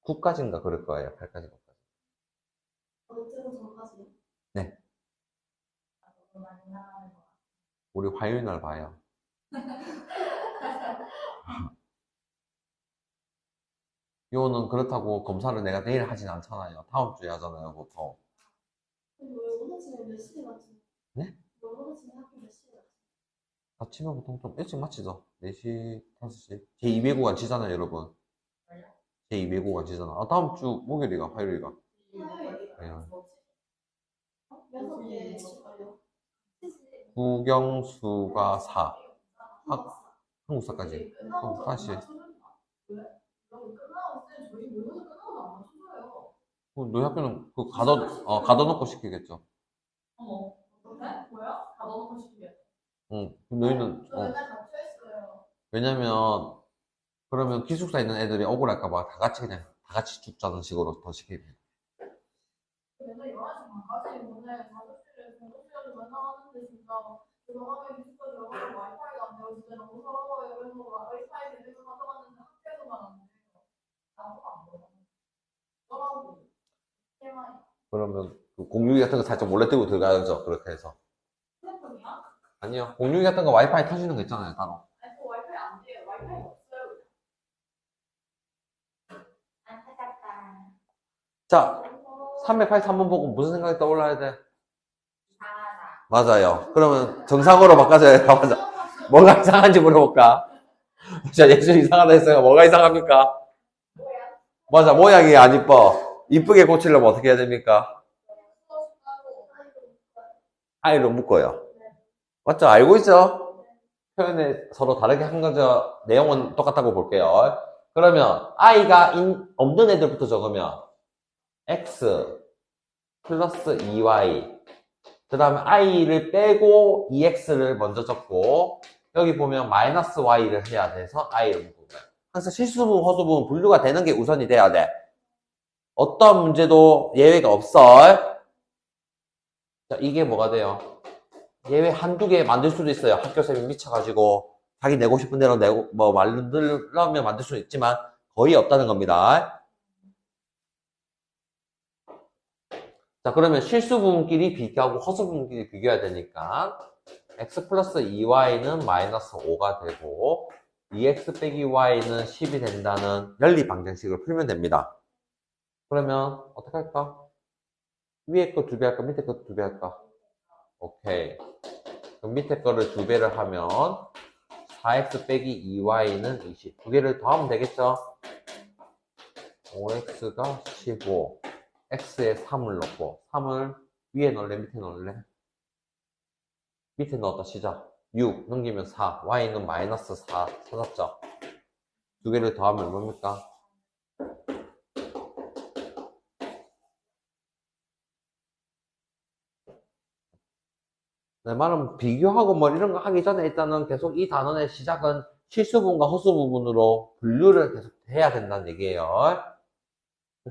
[SPEAKER 1] 9까지인가 그럴 거예요. 8까지.
[SPEAKER 2] 어제는 전까지?
[SPEAKER 1] 네. 우리 화요일 날 봐요. 요는 그렇다고 검사를 내가 내일 하진 않잖아요. 다음 주에 하잖아요, 보통.
[SPEAKER 2] 근데 왜 오늘 아침에 몇 시에 갔지?
[SPEAKER 1] 네?
[SPEAKER 2] 왜 오늘 아침에 학교 몇 시에 갔지?
[SPEAKER 1] 아침에 보통 좀 일찍 마치죠. 4시, 5시. 제2외국안 치잖아요, 여러분. 제2외국안 치잖아. 아, 다음 주 목요일이가, 화요일이가.
[SPEAKER 2] 화요일이요?
[SPEAKER 1] 네.
[SPEAKER 2] 몇 시에 출발요?
[SPEAKER 1] 국영수가 4.
[SPEAKER 2] 한국사.
[SPEAKER 1] 한국사까지. 그럼 다시.
[SPEAKER 2] 그럼 끝나고 쌤 저희 모의고사 끝나고 안 맞춰줘요.
[SPEAKER 1] 너희 학교는 가둬놓고 시키겠죠.
[SPEAKER 2] 어머, 그래? 뭐야? 다 넣어놓고 싶으면.
[SPEAKER 1] 응. 너희는,
[SPEAKER 2] 저 맨날 갇혀있어요.
[SPEAKER 1] 왜냐면, 그러면 기숙사에 있는 애들이 억울할까봐 다 같이 죽자는 식으로 더 시키게 돼.
[SPEAKER 2] 맨날 11시 반까지 오늘 자습실에 공부실에서 맨날 하는데 진짜 들어가면 기숙사 들어가면 와이파이가 안 돼요. 진짜 너무 서러워요. 그래서 와이파이 되는 거 가져갔는데 학교에서만 안 돼요. 아무도 안 들어가. 너라고. TMI.
[SPEAKER 1] 그러면 그 공유기 같은 거 살짝 몰래 들고 들어가야죠. 그렇게 해서.
[SPEAKER 2] 핸드폰이야?
[SPEAKER 1] 아니요. 공유기 같은 거 와이파이 터지는 거 있잖아요, 따로.
[SPEAKER 2] 아니, 그 와이파이 안 돼요. 와이파이 없어요. 안 찾았다.
[SPEAKER 1] 자, 383번 보고 무슨 생각이 떠올라야 돼?
[SPEAKER 2] 이상하다.
[SPEAKER 1] 맞아요. 그러면 정상으로 바꿔줘야 돼. 맞아. 뭐가 이상한지 물어볼까? 자, 예수 이상하다 했어요. 뭐가 이상합니까? 맞아, 모양이 안 이뻐. 이쁘게 고치려면 어떻게 해야 됩니까? 아이로 묶어요. 맞죠? 알고 있죠? 표현을 서로 다르게 한 거죠. 내용은 똑같다고 볼게요. 그러면 아이가 없는 애들부터 적으면 x 플러스 2y 그 다음에 i를 빼고 2x를 먼저 적고 여기 보면 마이너스 y를 해야 돼서 i를 묶은 거예요. 항상 실수분, 허수분 분류가 되는 게 우선이 돼야 돼. 어떤 문제도 예외가 없어. 자, 이게 뭐가 돼요? 예외 한두 개 만들 수도 있어요. 학교쌤이 미쳐가지고 자기 내고 싶은 대로 내고 뭐 만들려면 만들 수는 있지만 거의 없다는 겁니다. 자, 그러면 실수분끼리 비교하고 허수분끼리 비교해야 되니까 x 플러스 2y는 마이너스 5가 되고 2x 빼기 y는 10이 된다는 연립 방정식을 풀면 됩니다. 그러면 어떻게 할까? 위에 거 2배 할까? 밑에 거 2배 할까? 오케이. 그럼 밑에 거를 2배를 하면 4x 빼기 2y는 20. 두 개를 더하면 되겠죠? 5x가 15. x에 3을 넣고 3을 위에 넣을래? 밑에 넣을래? 밑에 넣었다 시작. 6 넘기면 4. y는 마이너스 4 찾았죠? 두 개를 더하면 뭡니까? 내 말은 비교하고 뭐 이런 거 하기 전에 일단은 계속 이 단원의 시작은 실수분과 허수부분으로 분류를 계속 해야 된다는 얘기예요.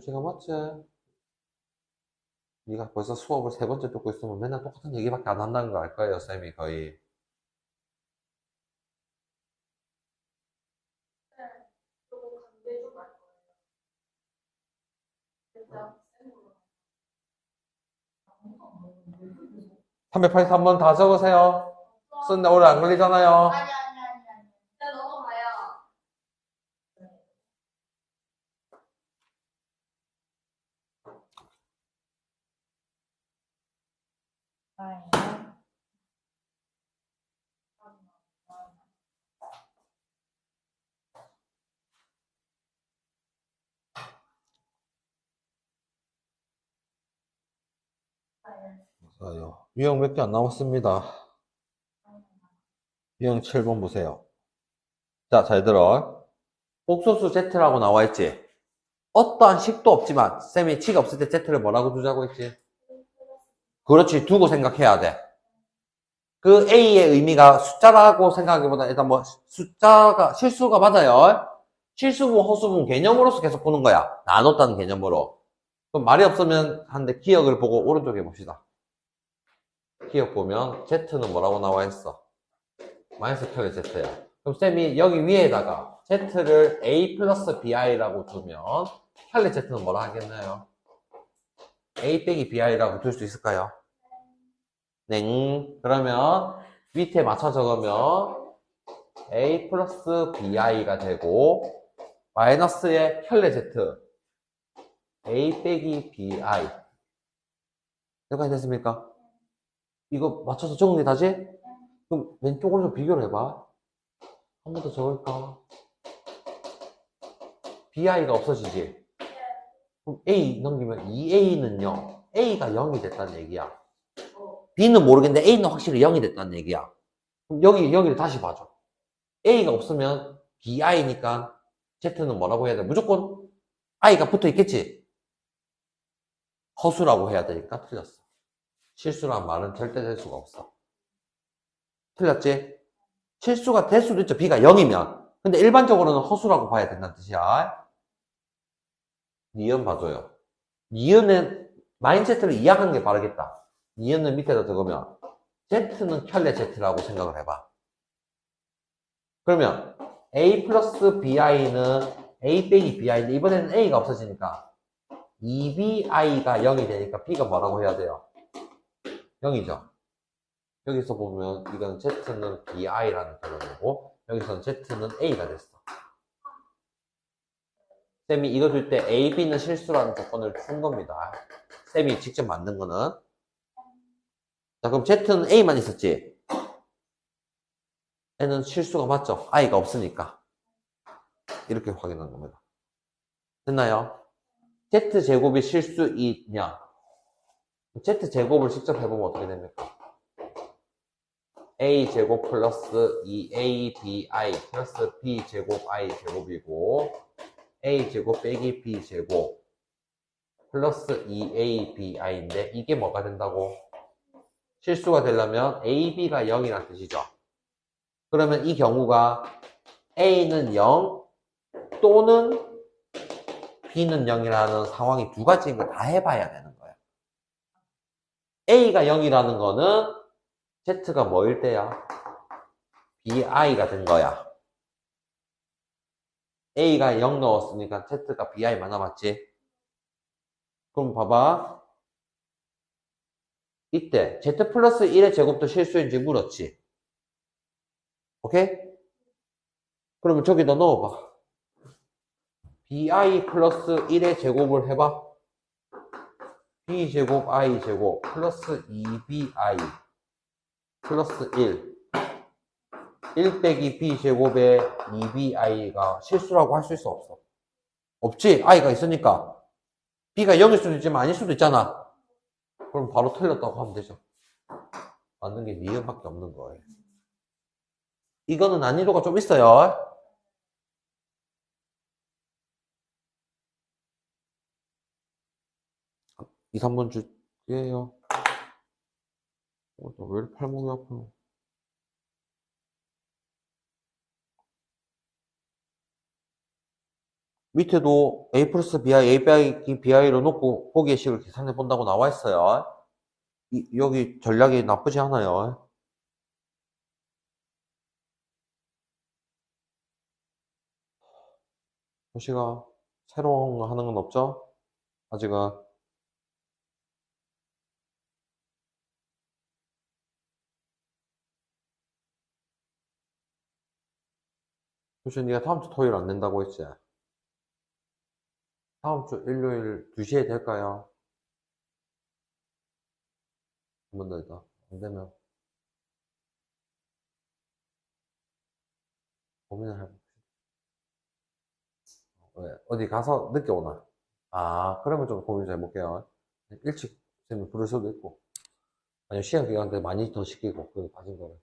[SPEAKER 1] 시간 맞지? 네가 벌써 수업을 3번째 듣고 있으면 맨날 똑같은 얘기밖에 안 한다는 거 알 거예요, 쌤이 거의.
[SPEAKER 2] 조금 강제 좀 할 거예요. 진짜 쌤으로.
[SPEAKER 1] 383번 다 적으세요. 쓰는데 오래 안 걸리잖아요.
[SPEAKER 2] 아니. 일단 넘어가요.
[SPEAKER 1] 맞아요. 유형 몇 개 안 남았습니다. 유형 7번 보세요. 자, 잘 들어. 복소수 Z라고 나와 있지? 어떠한 식도 없지만, 쌤이 치가 없을 때 Z를 뭐라고 두자고 했지? 그렇지, 두고 생각해야 돼. 그 A의 의미가 숫자라고 생각하기보다 일단 뭐 숫자가, 실수가 맞아요. 실수분, 허수분 개념으로서 계속 보는 거야. 나눴다는 개념으로. 그럼 말이 없으면 하는데 기억을 보고 오른쪽에 봅시다. 기억 보면 Z는 뭐라고 나와 있어? 마이너스 혈의 Z야. 그럼 쌤이 여기 위에다가 Z를 A 플러스 BI라고 두면 혈의 Z는 뭐라 하겠나요? A 빼기 BI라고 둘 수 있을까요? 네. 그러면 밑에 맞춰 적으면 A 플러스 BI가 되고 마이너스의 혈의 Z A 빼기 BI 여기까지 됐습니까? 이거 맞춰서 적은 게 다지? 그럼 왼쪽 오른쪽 비교를 해봐. 한 번 더 적을까? BI가 없어지지? 그럼 A 넘기면 2A는요, A가 0이 됐다는 얘기야. B는 모르겠는데 A는 확실히 0이 됐다는 얘기야. 그럼 여기를 다시 봐줘. A가 없으면 BI니까 Z는 뭐라고 해야 돼? 무조건 I가 붙어 있겠지? 허수라고 해야 되니까 틀렸어. 실수란 말은 절대 될 수가 없어. 틀렸지? 실수가 될 수도 있죠. B가 0이면. 근데 일반적으로는 허수라고 봐야 된다는 뜻이야. 니은 봐줘요. 니은은 마인세트를 이해하는 게 바르겠다. 니은을 밑에다 적으면 Z는 켤레 Z라고 생각을 해봐. 그러면 A 플러스 BI는 A 빼기 BI인데 이번에는 A가 없어지니까 2BI가 0이 되니까 B가 뭐라고 해야 돼요? 0이죠. 여기서 보면 이건 Z는 BI라는 결론이고 여기서는 Z는 A가 됐어. 쌤이 이거 줄 때 A, B는 실수라는 조건을 준 겁니다. 쌤이 직접 만든 거는. 자, 그럼 Z는 A만 있었지? N은 실수가 맞죠? I가 없으니까. 이렇게 확인한 겁니다. 됐나요? Z제곱이 실수이냐? Z제곱을 직접 해보면 어떻게 됩니까? A제곱 플러스 2ABI 플러스 B제곱 I제곱이고 A제곱 빼기 B제곱 플러스 2ABI인데 이게 뭐가 된다고? 실수가 되려면 AB가 0이라는 뜻이죠. 그러면 이 경우가 A는 0 또는 B는 0이라는 상황이 두 가지인 걸 다 해봐야 되는 거예요. A가 0이라는 거는 Z가 뭐일 때야? BI가 된 거야. A가 0 넣었으니까 Z가 BI만 남았지. 그럼 봐봐. 이때 Z 플러스 1의 제곱도 실수인지 물었지. 오케이? 그러면 저기다 넣어봐. BI 플러스 1의 제곱을 해봐. B제곱 I제곱 플러스 2BI 플러스 1 빼기 B제곱에 2BI가 실수라고 할 수 있어 없어? 없지? I가 있으니까 B가 0일 수도 있지만 아닐 수도 있잖아. 그럼 바로 틀렸다고 하면 되죠. 맞는 게 니은밖에 없는 거예요. 이거는 난이도가 좀 있어요. 2, 3번 줄게요. 왜 이렇게 팔목이 아프노? 밑에도 A 플러스 BI, A 빼기 BI로 놓고 보기의 식을 계산해 본다고 나와 있어요. 여기 전략이 나쁘지 않아요. 호시가 새로운 거 하는 건 없죠? 아직은. 호시 네가 다음 주 토요일 안 된다고 했지? 다음 주 일요일 2시에 될까요? 한 번 더 있다. 안 되면 고민을 해봅시다. 왜? 어디 가서 늦게 오나? 아, 그러면 좀 고민 좀 해볼게요. 일찍 쌤이 부를 수도 있고. 아니면 시간 기간 때 많이 더 시키고, 그 빠진 거를.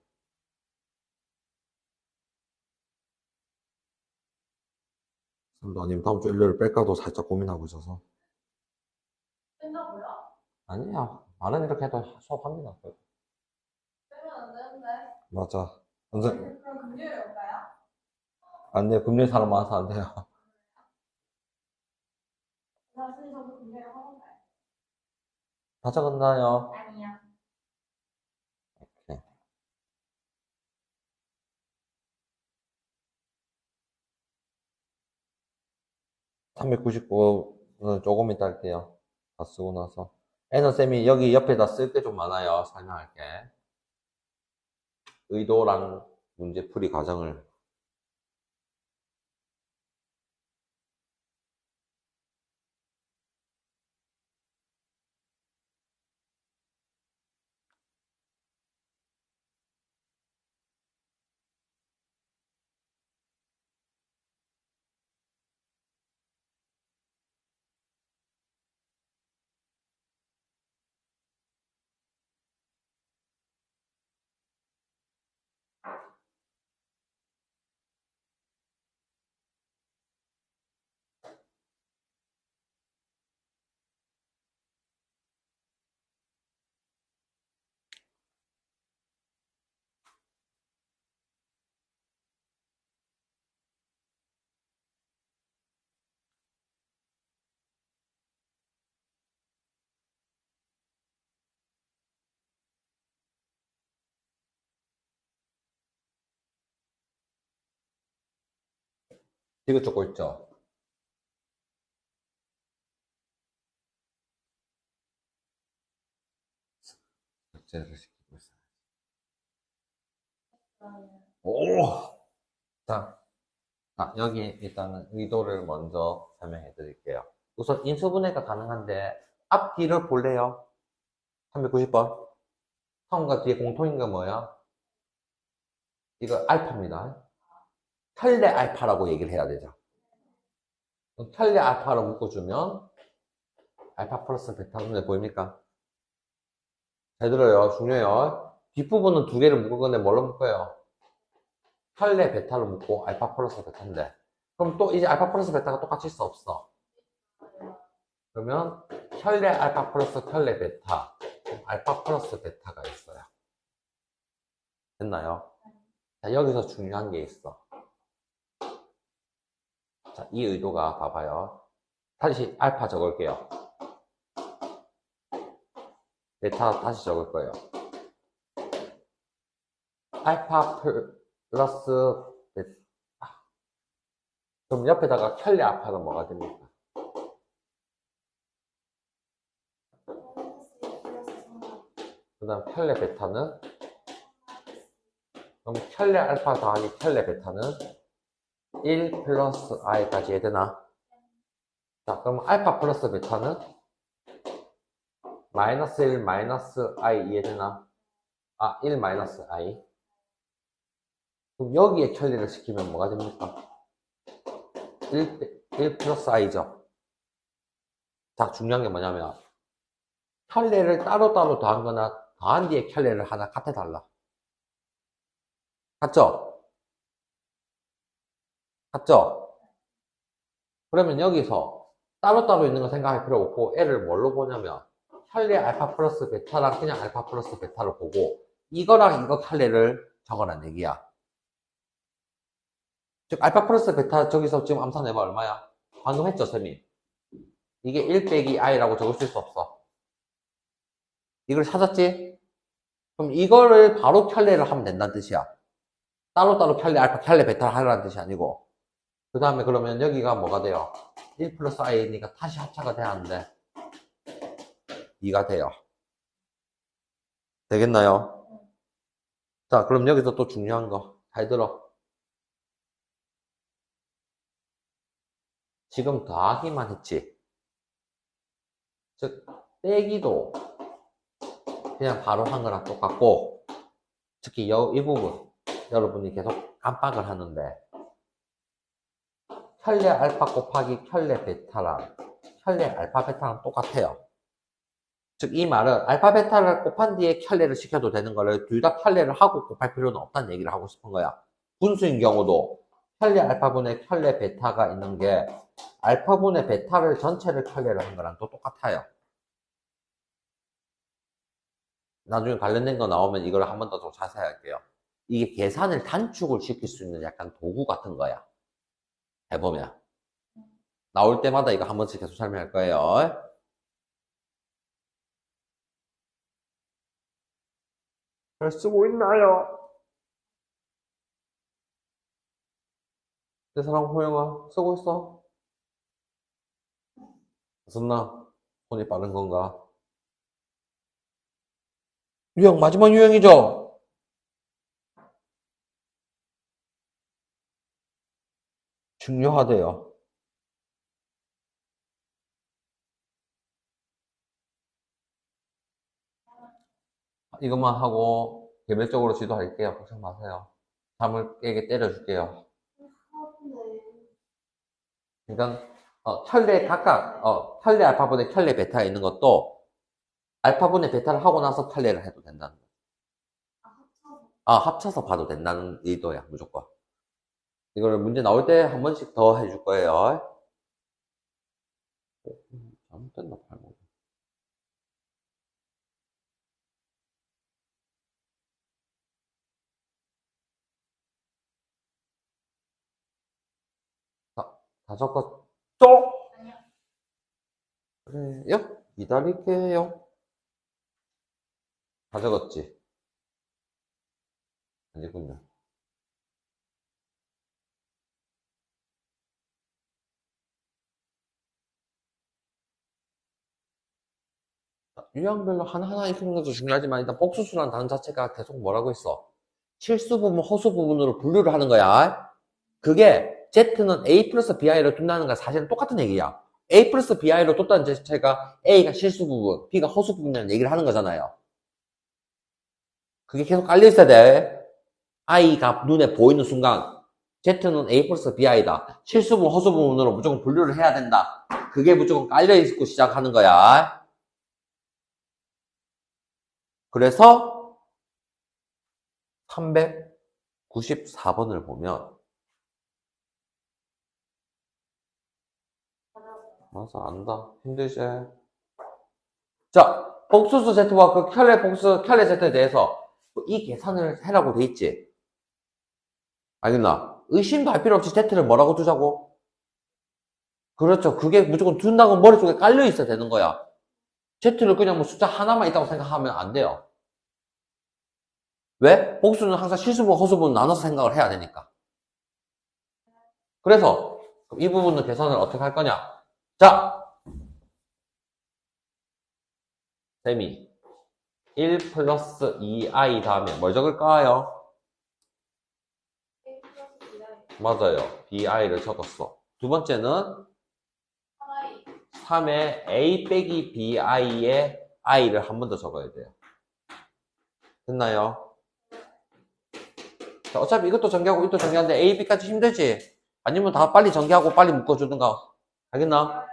[SPEAKER 1] 쌤도 아니면 다음 주 일요일 뺄까도 살짝 고민하고 있어서.
[SPEAKER 2] 된다고요?
[SPEAKER 1] 아니야. 말은 이렇게 해도 수업합니다.
[SPEAKER 2] 되면 안 되는데.
[SPEAKER 1] 맞아. 완전,
[SPEAKER 2] 그럼 금요일 올까요?
[SPEAKER 1] 안 돼요. 금요일 사람 많아서 안 돼요.
[SPEAKER 2] 사실 저도 금요일 하는데.
[SPEAKER 1] 다 적었나요?
[SPEAKER 2] 아니요.
[SPEAKER 1] 네. (399는) 조금 이따 할게요. 다 쓰고 나서. N은 쌤이 여기 옆에다 쓸 때 좀 많아요. 설명할게. 의도랑 문제풀이 과정을. 이거 적고 있죠? 삭제를 시키고 있어요. 오! 자, 여기 일단은 의도를 먼저 설명해 드릴게요. 우선 인수분해가 가능한데 앞뒤를 볼래요? 390번. 처음과 뒤에 공통인 건 뭐야? 이거 알파입니다. 텔레 알파라고 얘기를 해야 되죠. 텔레 알파로 묶어주면 알파 플러스 베타 눈에 보입니까? 잘 들어요. 중요해요. 뒷부분은 두 개를 묶을 건데 뭘로 묶어요? 텔레 베타로 묶고 알파 플러스 베타인데 그럼 또 이제 알파 플러스 베타가 똑같이 있어 없어? 그러면 켤레 알파 플러스 켤레 베타. 알파 플러스 베타가 있어요. 됐나요? 자, 여기서 중요한 게 있어. 자, 이 의도가 봐봐요. 다시 알파 적을게요. 베타 다시 적을 거예요. 알파 플러스 베타. 그럼 옆에다가 켤레 알파는 뭐가 됩니까? 그 다음 켤레 베타는? 그럼 켤레 알파 더하기 켤레 베타는 1 플러스 i까지 해야 되나? 자, 그럼 알파 플러스 베타는 마이너스 1 마이너스 i 이해 되나? 아, 1 마이너스 i. 그럼 여기에 켤레를 시키면 뭐가 됩니까? 1 플러스 i죠. 자, 중요한 게 뭐냐면 켤레를 따로따로 더한 거나 더한 뒤에 켤레를 하나 같아 달라. 같죠? 같죠? 그러면 여기서 따로따로 있는 거 생각할 필요 없고 L을 뭘로 보냐면 켤레 알파 플러스 베타랑 그냥 알파 플러스 베타로 보고 이거랑 이거 켤레를 적어란 얘기야. 즉 알파 플러스 베타 저기서 지금 암산해봐 얼마야? 방금 했죠 쌤이? 이게 1 빼기 i라고 적을 수 없어. 이걸 찾았지? 그럼 이거를 바로 켤레를 하면 된다는 뜻이야. 따로따로 켤레 알파 켤레 베타를 하라는 뜻이 아니고. 그 다음에 그러면 여기가 뭐가 돼요? 1 플러스 i니까 다시 합차가 돼야 하는데 2가 돼요. 되겠나요? 자, 그럼 여기서 또 중요한 거 잘 들어. 지금 더하기만 했지. 즉 빼기도 그냥 바로 한 거랑 똑같고, 특히 이 부분 여러분이 계속 깜빡을 하는데 켤레 알파 곱하기 켤레 베타랑 켤레 알파 베타랑 똑같아요. 즉 이 말은 알파 베타를 곱한 뒤에 켤레를 시켜도 되는 거를 둘 다 켤레를 하고 곱할 필요는 없다는 얘기를 하고 싶은 거야. 분수인 경우도 켤레 알파분의 켤레 베타가 있는 게 알파분의 베타를 전체를 켤레를 한 거랑 또 똑같아요. 나중에 관련된 거 나오면 이걸 한 번 더 좀 자세히 할게요. 이게 계산을 단축을 시킬 수 있는 약간 도구 같은 거야. 해보면. 나올 때마다 이거 한 번씩 계속 설명할 거예요. 잘 쓰고 있나요? 내 사랑 호영아, 쓰고 있어? 썼나? 손이 빠른 건가? 유형, 마지막 유형이죠? 중요하대요. 이것만 하고 개별적으로 지도할게요. 걱정 마세요. 잠을 깨게 때려줄게요. 그러니까 켤레 각각 켤레 알파분의 켤레 베타에 있는 것도 알파분의 베타를 하고 나서 켤레를 해도 된다는 거야. 합쳐서 봐도 된다는 의도야, 무조건. 이거를 문제 나올 때 한 번씩 더 해줄 거예요. 잘못됐나, 발목. 다 적었죠? 그래요? 기다릴게요. 다 적었지? 아니군요. 유형별로 하나하나 익히는 것도 중요하지만 일단 복수수라는 단어 자체가 계속 뭐라고 했어? 실수 부분, 허수 부분으로 분류를 하는 거야. 그게 Z는 A 플러스 BI로 둔다는 건 사실은 똑같은 얘기야. A 플러스 BI로 뒀다는 자체가 A가 실수 부분, B가 허수 부분이라는 얘기를 하는 거잖아요. 그게 계속 깔려 있어야 돼. I가 눈에 보이는 순간 Z는 A 플러스 BI다. 실수 부분, 허수 부분으로 무조건 분류를 해야 된다. 그게 무조건 깔려 있고 시작하는 거야. 그래서 394번을 보면 알아서 안다. 힘들지? 자, 복수수 Z와 그 켤레 복수, 켤레 Z에 대해서 이 계산을 해라고 돼 있지? 알겠나? 의심도 할 필요 없이 Z를 뭐라고 두자고? 그렇죠. 그게 무조건 둔다고 머릿속에 깔려 있어야 되는 거야. Z를 그냥 뭐 숫자 하나만 있다고 생각하면 안 돼요. 왜? 복수는 항상 실수분, 허수분 나눠서 생각을 해야 되니까. 그래서 이 부분은 계산을 어떻게 할 거냐? 자, 쌤이 1 플러스 2i 다음에 뭘 적을까요?
[SPEAKER 2] A 플러스 BI.
[SPEAKER 1] 맞아요. bi를 적었어. 두 번째는
[SPEAKER 2] 하나의
[SPEAKER 1] 3에 a 빼기 bi에 i를 한 번 더 적어야 돼요. 됐나요? 자, 어차피 이것도 전개하고 이것도 전개하는데 a, b까지 힘들지? 아니면 다 빨리 전개하고 빨리 묶어주든가. 알겠나?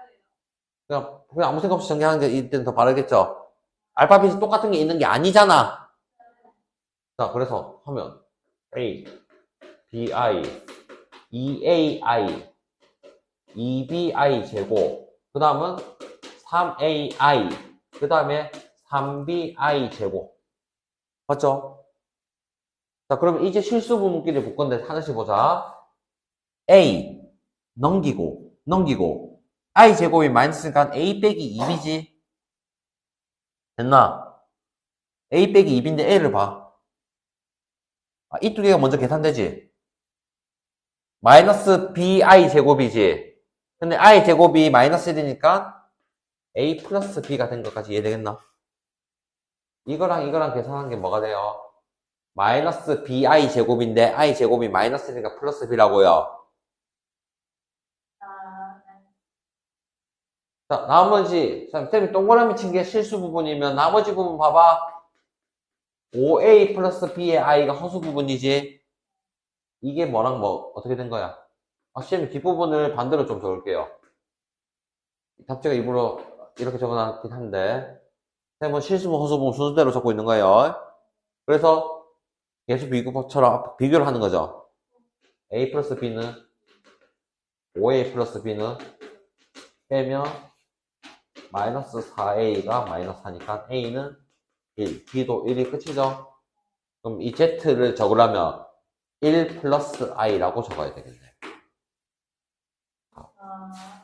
[SPEAKER 1] 그냥 아무 생각 없이 전개하는 게 이때는 더 빠르겠죠? 알파벳이 똑같은 게 있는 게 아니잖아. 자, 그래서 하면 a, bi, 2ai, 2bi 제곱, 그 다음은 3ai, 그 다음에 3bi 제곱. 맞죠? 자, 그러면 이제 실수 부분끼리 볼 건데 하나씩 보자. a 넘기고 i 제곱이 마이너스니까 a 빼기 2b지. 됐나? a 빼기 2b인데 a를 봐. 이 두 개가 먼저 계산되지. 마이너스 bi 제곱이지. 근데 i 제곱이 마이너스 1이니까 a 플러스 b가 된 것까지 이해되겠나? 이거랑 이거랑 계산한 게 뭐가 돼요? 마이너스 bi 제곱인데 i 제곱이 마이너스 1이니까 플러스 b라고요. 자, 나머지 쌤이 동그라미 친 게 실수 부분이면 나머지 부분 봐봐. 5a 플러스 b의 i가 허수 부분이지. 이게 뭐랑 뭐 어떻게 된 거야? 쌤이 뒷부분을 반대로 좀 적을게요. 답지가 일부러 이렇게 적어놨긴 한데 쌤은 실수분 허수분 순서대로 적고 있는 거예요. 그래서 예수 비교법처럼 비교를 하는 거죠. a 플러스 b는 5a 플러스 b는 빼면 마이너스 4a가 마이너스 4니까 a는 1, b도 1이 끝이죠. 그럼 이 z를 적으려면 1 플러스 i라고 적어야 되겠네.
[SPEAKER 2] 아.